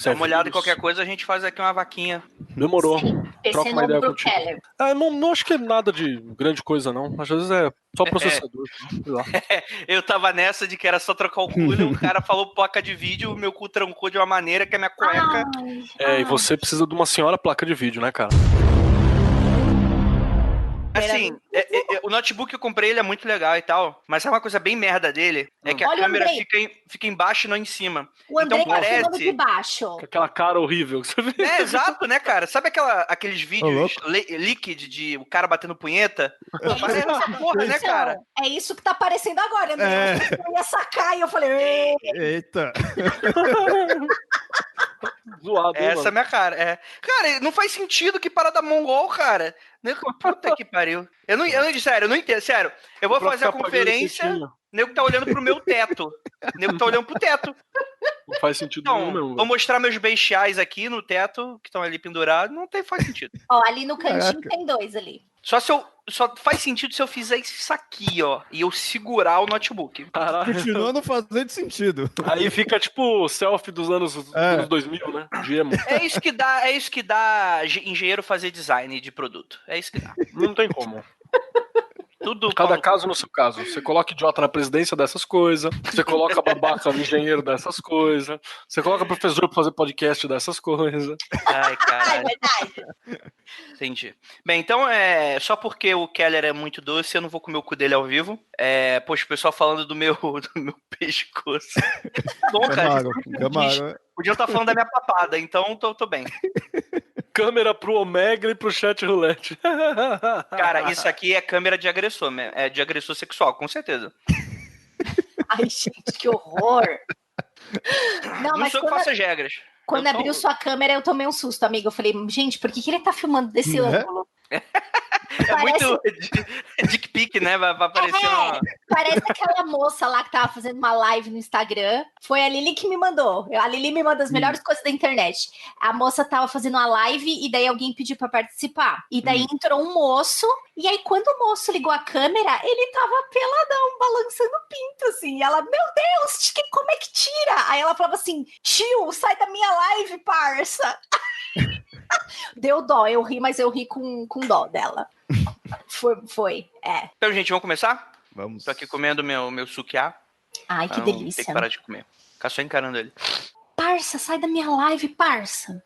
Dá uma olhada em qualquer coisa, a gente faz aqui uma vaquinha. Demorou. PC Troca uma novo ideia pro contigo. Keller. Não acho que é nada de grande coisa, não. Às vezes é só processador. Sei lá. Eu tava nessa de que era só trocar o cooler, o cara falou placa de vídeo, o meu cu trancou de uma maneira que a minha cueca... E você precisa de uma senhora placa de vídeo, né, cara? Assim, o notebook que eu comprei, ele é muito legal e tal, mas sabe uma coisa bem merda dele? É que a Olha o câmera Andrei. fica embaixo e não em cima. O André Então tá filmando parece... de baixo. Com aquela cara horrível que você vê. É, exato, né, cara? Sabe aqueles vídeos líquidos de o cara batendo punheta? Parece essa porra, né, cara? É isso que tá aparecendo agora, André. Eu ia sacar e eu falei... Eita. Zoado, Essa é mano. a minha cara. É. Cara, não faz sentido que parada mongol, cara. Puta que pariu. Sério, eu não entendo. Sério, eu vou Pra fazer a ficar conferência, pagando nego tá olhando pro meu teto. Nego tá olhando pro teto. Não faz sentido nenhum Então, mesmo. vou mostrar meus bestiais aqui no teto, que estão ali pendurados. Faz sentido. Ó, ali no cantinho Caraca. tem 2 ali. Só faz sentido se eu fizer isso aqui, ó. E eu segurar o notebook. Caralho. Continuando fazendo sentido. Aí fica tipo o selfie dos anos 2000, né? De emo. É isso que dá engenheiro fazer design de produto. É isso que dá. Não tem como. Tudo Cada caso no seu caso. Você coloca idiota na presidência dessas coisas. Você coloca babaca no engenheiro dessas coisas. Você coloca professor pra fazer podcast dessas coisas. Ai, caralho. Verdade. Entendi. Bem, então, só porque o Keller é muito doce, eu não vou comer o cu dele ao vivo. Poxa, o pessoal falando do meu pescoço. Bom, cara. Gamaro. Podiam estar falando da minha papada, então tô bem. Câmera pro Omega e pro chat roulette. Cara, isso aqui é câmera de agressor, é de agressor sexual, com certeza. Ai, gente, que horror. Não mas sou eu que faço as regras. Quando abriu sua câmera, eu tomei um susto, amigo. Eu falei, gente, por que ele tá filmando desse ângulo? É muito dick pic, né? Vai aparecer uma... Parece aquela moça lá que tava fazendo uma live no Instagram. Foi a Lili que me mandou. A Lili me manda as melhores coisas da internet. A moça tava fazendo uma live e daí alguém pediu pra participar. E daí entrou um moço. E aí, quando o moço ligou a câmera, ele tava peladão, balançando o pinto, assim. E ela, meu Deus, como é que tira? Aí ela falava assim, tio, sai da minha live, parça. Deu dó, eu ri, mas eu ri com dó dela. Foi. Então, gente, vamos começar? Vamos. Tô aqui comendo meu sukiá. Ai, que Tem delícia. que parar de comer. Ficar só encarando ele. Parça, sai da minha live, parça.